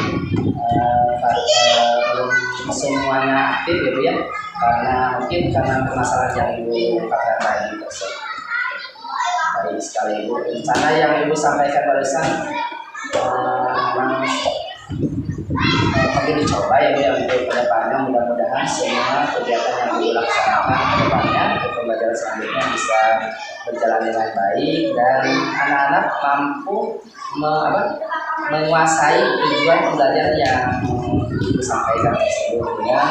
belum semuanya aktif gitu ya, karena mungkin karena permasalahan yang Ibu katakan tadi tersebut. Baik sekali Ibu, rencana yang Ibu sampaikan barusan perlu dicoba ya Bu ya untuk kedepannya. Mudah-mudahan semua kegiatan yang dilaksanakan kedepannya untuk pembelajaran selanjutnya bisa berjalan dengan baik dan anak-anak mampu menguasai tujuan pembelajaran yang Ibu sampaikan tersebut dengan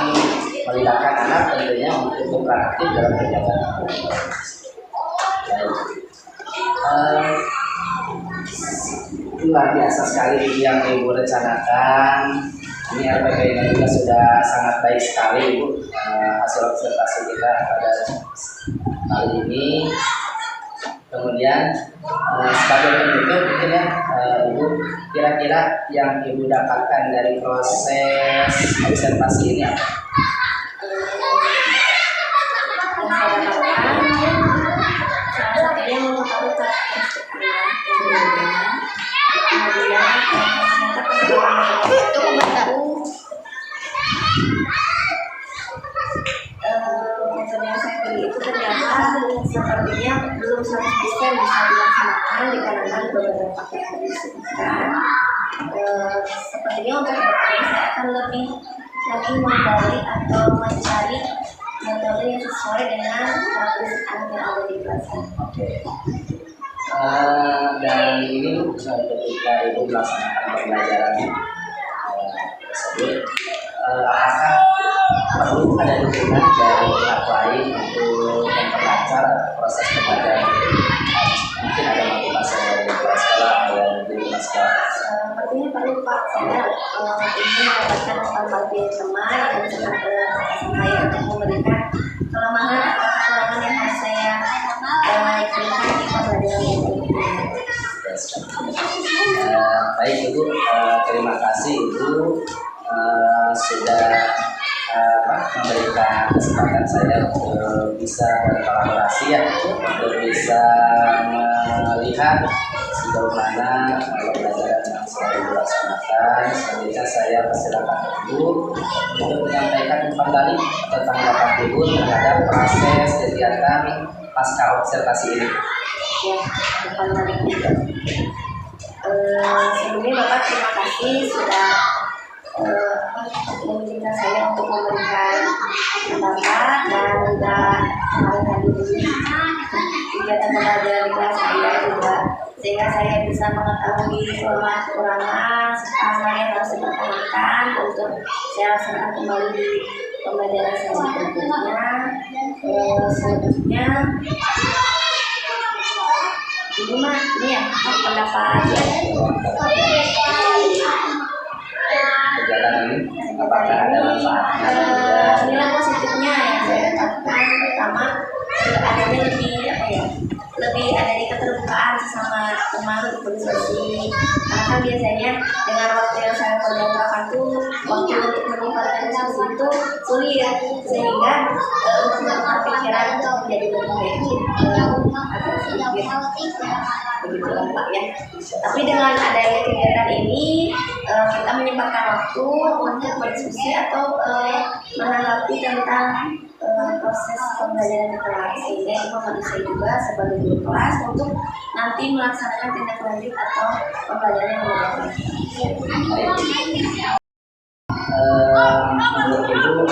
melibatkan anak tentunya untuk beraktif dalam kegiatan. Luar biasa sekali yang Ibu rencanakan. Ini RPK-nya juga sudah sangat baik sekali Ibu, hasil observasi kita pada kali ini. Kemudian sebagai penutup mungkin ya Ibu, kira-kira yang Ibu dapatkan dari proses observasi ini apa? Metode yang saya pilih itu ternyata sepertinya belum 100% bisa dilaksanakan dikarenakan beberapa faktor yang disebutkan. Sepertinya untuk kedepannya saya akan lebih lagi menggali atau mencari metode yang sesuai dengan karakteristik anak yang ada di kelas. Oke. Dan ini ketika Ibu melaksanakan pembelajaran tersebut, apakah perlu ada dukungan dari pihak lain untuk memperlancar proses pembelajaran itu? Mungkin ada motivasi dari kepala sekolah atau dari kepala sekolah. Sepertinya perlu Pak, saya ingin mendapatkan bantuan teman yang bisa saya untuk memberikan kelemahan atau kekurangan yang harus saya berikan di pembelajaran ini. Baik Ibu, terima kasih Ibu sudah memberikan kesempatan saya untuk bisa berkolaborasi ya, untuk bisa melihat sejauh mana pembelajaran yang selalu dilaksanakan. Selanjutnya saya persilakan Ibu untuk menyampaikan kembali tentang tanggapan Ibu terhadap proses kegiatan pasca observasi ini. Ya, bukan baliknya. Sebelumnya Bapak terima kasih sudah mengizinkan saya untuk memberikan pendapat dan juga kemarin tadi kegiatan pembelajaran di kelas saya juga, sehingga saya bisa mengetahui kelemahan-kekurangan serta hal yang harus dipertahankan untuk saya laksanakan kembali di pembelajaran saya berikutnya. Selanjutnya Ibu mah ini ya pendapat Kegiatan ini apakah ada manfaatnya? nilai positifnya yang saya dapatkan pertama adanya lebih adanya keterbukaan sesama teman untuk berdiskusi, karena kan biasanya dengan waktu yang sangat berdampak itu waktu untuk meningkatkan diskusi itu sulit, sehingga untuk menentukan pikiran itu menjadi lebih baik agak sedikit begitu lah Pak ya. Tapi dengan adanya kegiatan ini kita menyempatkan waktu untuk berdiskusi atau menanggapi tentang proses pembelajaran di kelas, sehingga itu membantu saya juga sebagai guru kelas untuk nanti melaksanakan tindak lanjut atau pembelajaran yang lebih baik. Menurut Ibu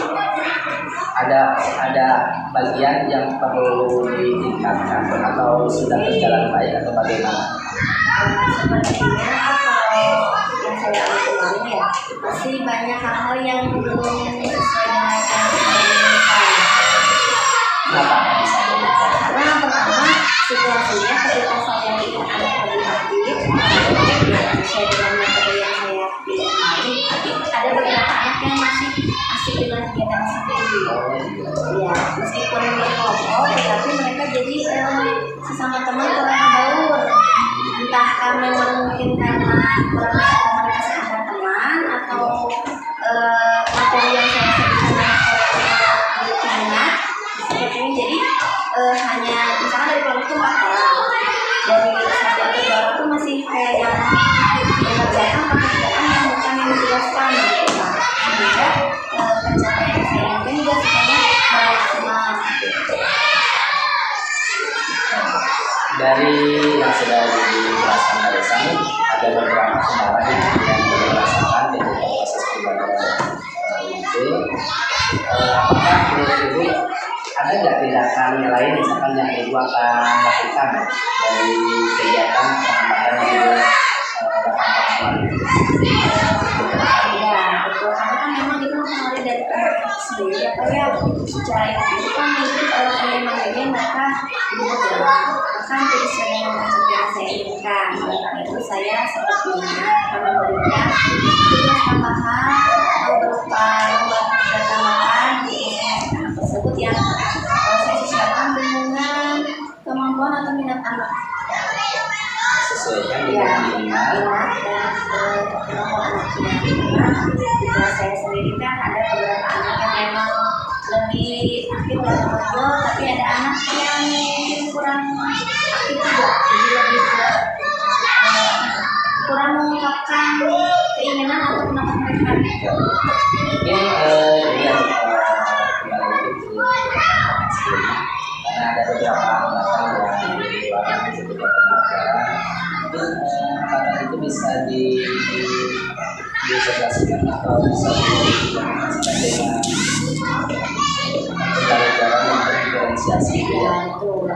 ada bagian yang perlu ditingkatkan atau sudah berjalan baik atau bagaimana? Sepertinya kalau yang saya alami kemarin ya masih banyak hal-hal yang belum sesuai dengan yang saya inginkan. Kenapa bisa begitu? Karena yang pertama situasinya ketika saya tidak ada lebih aktif sesuai dengan materi yang saya pilih kemarin, tapi ada beberapa anak yang masih asik dengan kegiatan seperti itu. Ya, meskipun berkelompok, tetapi mereka jadi sesama teman kurang berbaur. Entah karena mungkin karena kurang mereka sekedar teman atau materi yang saya sebutkan kurang minat seperti ini. Jadi hanya misalkan dari kelompok itu 4 orang, dari 1 atau 2 orang itu masih kayak yang mengerjakan pekerjaan yang bukan yang dijelaskan gitu Pak. Sehingga pencapaian yang saya inginkan juga sebenarnya maksimal. Dari yang sudah dijelaskan barusan, ada beberapa kendala yang dirasakan di proses pembelajaran itu. Apakah menurut Ibu ada nggak tindakan lain misalkan yang Ibu akan lakukan dari kegiatan pengamatan yang Ibu lakukan kemarin? Ya betul, karena kan memang itu mempengaruhi dari anak sendiri ya Pak ya. Secara itu kan mungkin penyemangnya mereka bahkan tidak sesuai dengan konsep yang saya inginkan. Oleh karena itu saya sepertinya akan memberikan tugas tambahan atau berupa lomba tambahan di anak tersebut yang saya sesuaikan dengan kemampuan atau minat anak. Sesuaikan Ya, dengan minimal. minat dan kemampuan anak yang di kelas saya sendiri kan ada beberapa anak yang memang lebih aktif dalam ngobrol, tapi ada anak yang mungkin kurang aktif juga, jadi lebih kurang mengungkapkan keinginan atau pendapat mereka. Mungkin ini yang kembali lagi ke sebelumnya, karena ada beberapa anggapan yang di luar ketika pembelajaran. Mungkin anggapan itu bisa disesuaikan atau bisa diimplementasikan dengan pembelajaran yang berdiferensiasi gitu ya. Betul.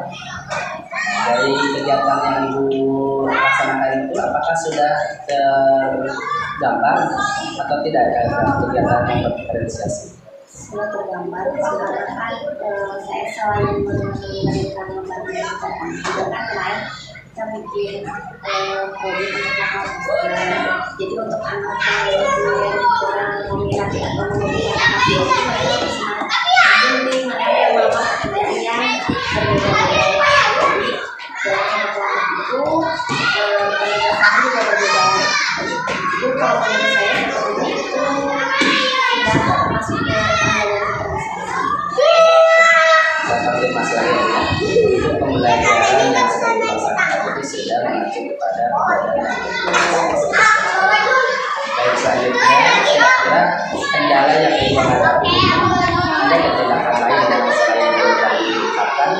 Dari kegiatan yang Ibu laksanakan itu, apakah sudah tergambar atau tidak kegiatan yang berdiferensiasi? Sudah tergambar, sebenarnya kan saya selain memberikan lembaga pendidikan juga kan kemarin kita bikin kode untuk anak. Jadi untuk anak yang kurang meminati atau memiliki anak biasa, mereka bisa mungkin mereka yang melakukan pekerjaan yang berbeda-beda. Jadi dalam satu kelompok itu penugasan juga berbeda. Jadi kalau menurut saya seperti itu sudah masuk ke kira-kira kendala yang ibu hadapi ada ketindakan lain yang selain yang diungkapkan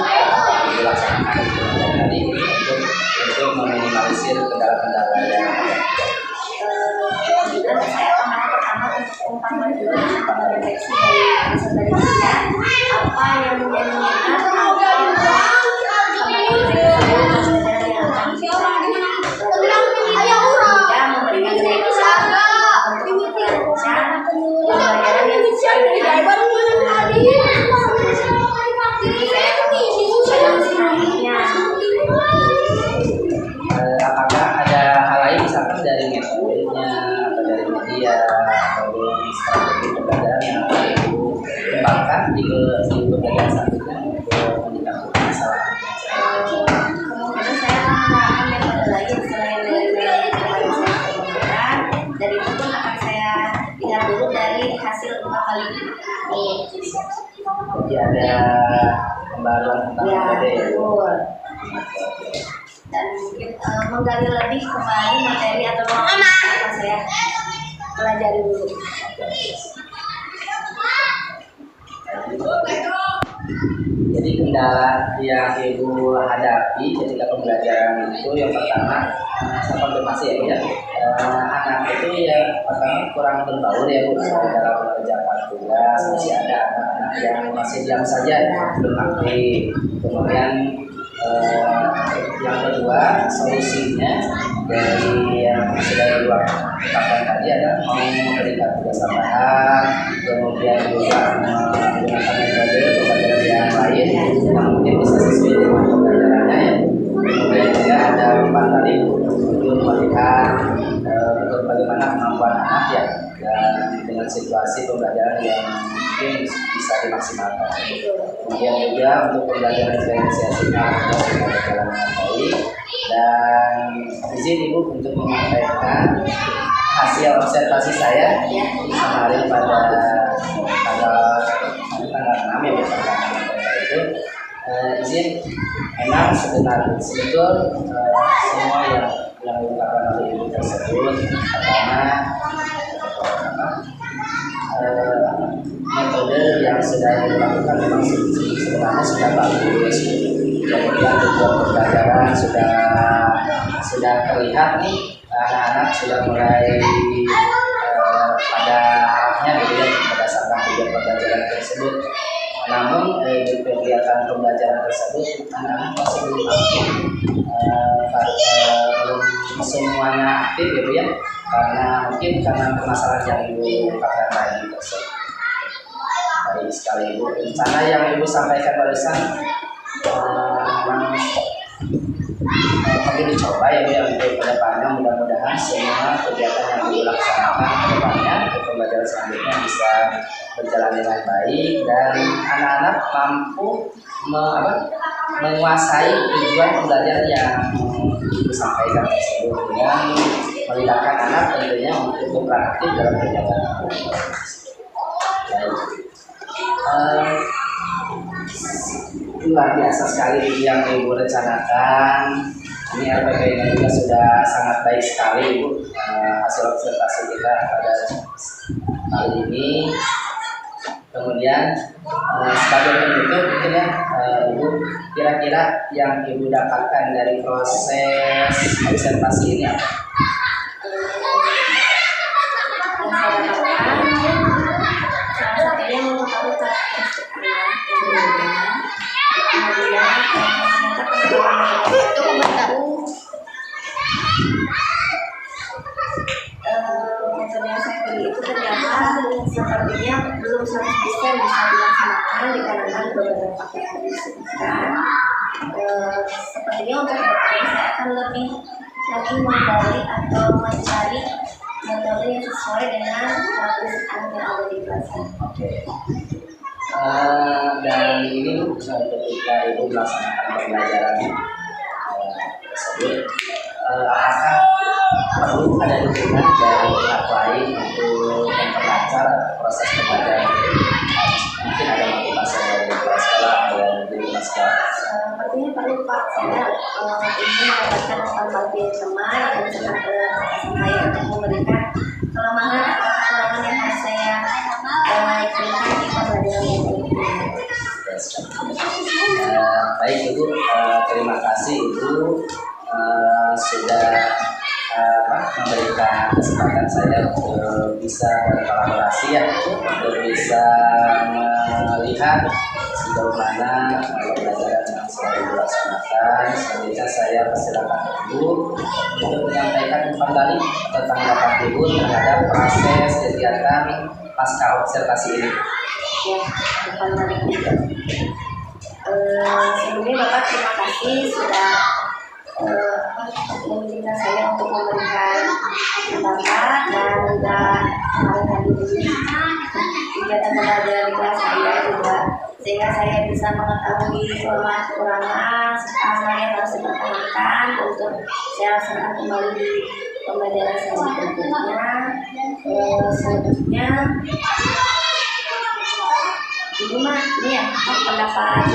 dilaksanakan tadi untuk meminimalisir kendala-kendala yang ada. Dan saya pertama untuk umpaman juga mendeteksi dari peserta didiknya apa yang menjadi minat apakah ada hal lain misalkan dari metodenya atau dari media atau dari strategi pembelajaran yang akan ibu kembangkan di pembelajaran selanjutnya untuk menyikapi masalah kemudian saya akan menggunakan metode lain selain dari metode yang saya kemudian dari itu pun akan saya lihat dulu dari hasil 4 kali ini. jadi ada pembaruan tentang Ya, metode ya. betul. Dan mungkin menggali lebih kembali materi atau akan saya pelajari dulu. Jadi kendala yang ibu hadapi ketika pembelajaran itu yang pertama saya konfirmasi ya Bu ya, anak itu ya pertama kurang berbaur ya Bu dalam mengerjakan tugas, masih ada anak-anak yang masih diam saja belum aktif. Kemudian yang kedua solusinya dari yang sudah ibu katakan tadi adalah mau memberikan tugas tambahan, kemudian juga menggunakan metode pembelajaran yang lain yang mungkin bisa sesuai dengan pembelajarannya ya. Kemudian juga ada 4 kali untuk melihat bagaimana kemampuan anak ya dan dengan situasi pembelajaran yang mungkin bisa dimaksimalkan. Kemudian juga untuk pembelajaran diferensiasinya sudah berjalan dengan baik dan izin ibu untuk menyampaikan hasil observasi saya kemarin pada tanggal 6 ya itu izin memang sebenarnya semua yang dilakukan oleh ibu tersebut karena metode yang sudah dilakukan memang sebenarnya sudah bagus, kemudian tujuan pembelajaran sudah terlihat nih anak-anak sudah mulai pada arahnya gitu ya berdasarkan tujuan pembelajaran tersebut. Namun di kegiatan pembelajaran tersebut anak-anak masih belum aktif, belum semuanya aktif gitu ya karena mungkin karena permasalahan yang ibu katakan tadi tersebut. Baik sekali ibu, rencana yang ibu sampaikan barusan perlu dicoba ya Bu ya untuk kedepannya, mudah-mudahan semua kegiatan yang dilaksanakan kedepannya untuk pembelajaran selanjutnya bisa berjalan dengan baik dan anak-anak mampu menguasai tujuan pembelajaran yang ibu sampaikan tersebut dengan melibatkan anak tentunya untuk beraktif dalam kegiatan. Luar biasa sekali yang ibu rencanakan. Ini RPK-nya juga sudah sangat baik sekali ibu. Hasil observasi kita pada kali ini. Kemudian sebagai penutup mungkin ya ibu kira-kira yang ibu dapatkan dari proses observasi ini apa? Metode yang saya pilih itu ternyata sepertinya belum 100% bisa dilaksanakan dikarenakan beberapa faktor yang disebutkan. Sepertinya untuk kedepannya saya akan lebih lagi menggali atau mencari metode yang sesuai dengan karakteristik anak yang ada di kelas. Oke. Dan ini ketika ibu melaksanakan pembelajaran tersebut, apakah perlu ada dukungan dari pihak lain untuk memperlancar proses pembelajaran itu? Mungkin ada motivasi dari kepala sekolah atau dari kepala sekolah. Sepertinya perlu Pak, saya ingin mendapatkan bantuan teman yang sangat saya untuk memberikan kelemahan atau kekurangan yang harus Baik Ibu, terima kasih Ibu sudah memberikan kesempatan saya untuk bisa berkolaborasi ya, untuk bisa melihat sejauh mana pembelajaran yang sedang dilaksanakan. Selanjutnya saya persilakan Ibu untuk menyampaikan kembali tentang pendapat Ibu terhadap proses kegiatan pasca observasi ini. Ya, bukan baliknya. Sebelumnya Bapak terima kasih sudah mengizinkan saya untuk memberikan pendapat dan juga menghadiri kegiatan pembelajaran di kelas saya juga, sehingga saya bisa mengetahui kelemahan-kekurangan serta hal yang harus dipertahankan untuk saya laksanakan kembali di pembelajaran saya berikutnya. Selanjutnya Ibu mah ini ya pendapat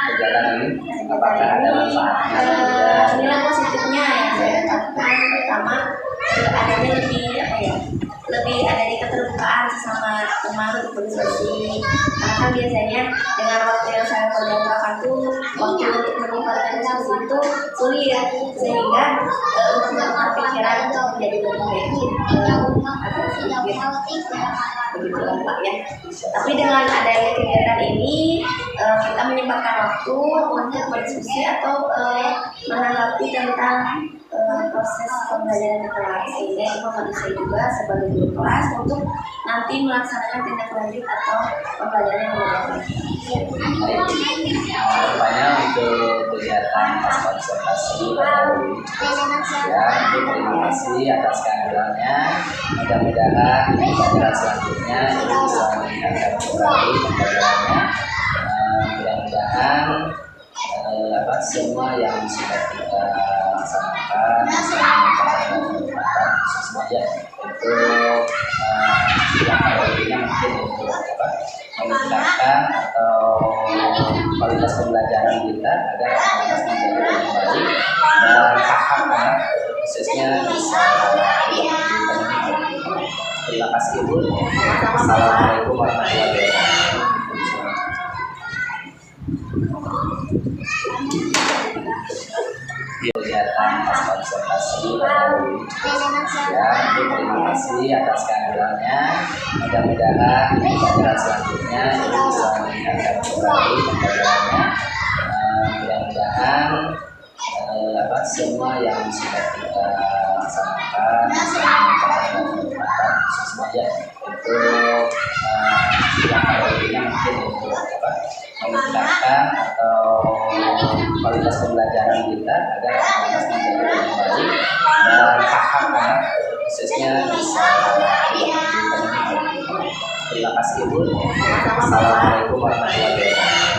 Kegiatan ini apakah ada manfaatnya? nilai positifnya yang saya dapatkan pertama adanya lebih adanya keterbukaan sesama teman untuk berdiskusi, karena kan biasanya dengan waktu yang sangat berdasarkan tuh waktu untuk meningkatkan diskusi itu sulit, sehingga untuk melakukan pikiran itu menjadi lebih baik agak sedikit begitu lah Pak ya. Tapi dengan adanya kegiatan ini kita menyempatkan waktu untuk berdiskusi atau menanggapi tentang proses pembelajaran di kelas, sehingga itu membantu saya juga sebagai guru kelas untuk nanti melaksanakan tindak lanjut atau pembelajaran yang lebih baik. Rupanya untuk kegiatan pasca observasi ya, terima kasih atas kehadirannya. Mudah-mudahan di pembelajaran selanjutnya Ibu bisa meningkatkan kembali pembelajarannya. Mudah-mudahan semua yang sudah kita laksanakan bisa meningkatkan kekuatan khususnya untuk yang paling mungkin untuk meningkatkan atau kualitas pembelajaran kita agar kualitas menjadi lebih baik dan paham khususnya bisa dipenuhi. Terima kasih Ibu. Assalamualaikum warahmatullahi wabarakatuh. Kegiatan pasca observasi ya, terima kasih atas kehadirannya. Mudah-mudahan di pembelajaran selanjutnya Ibu bisa meningkatkan kembali pembelajarannya. Mudah-mudahan semua yang sudah kita laksanakan bisa meningkatkan kekuatan khususnya untuk yang paling mungkin untuk meningkatkan atau kualitas pembelajaran kita agar kualitas menjadi lebih baik dan paham khususnya bisa dipenuhi. Terima kasih Ibu. Assalamualaikum warahmatullahi wabarakatuh.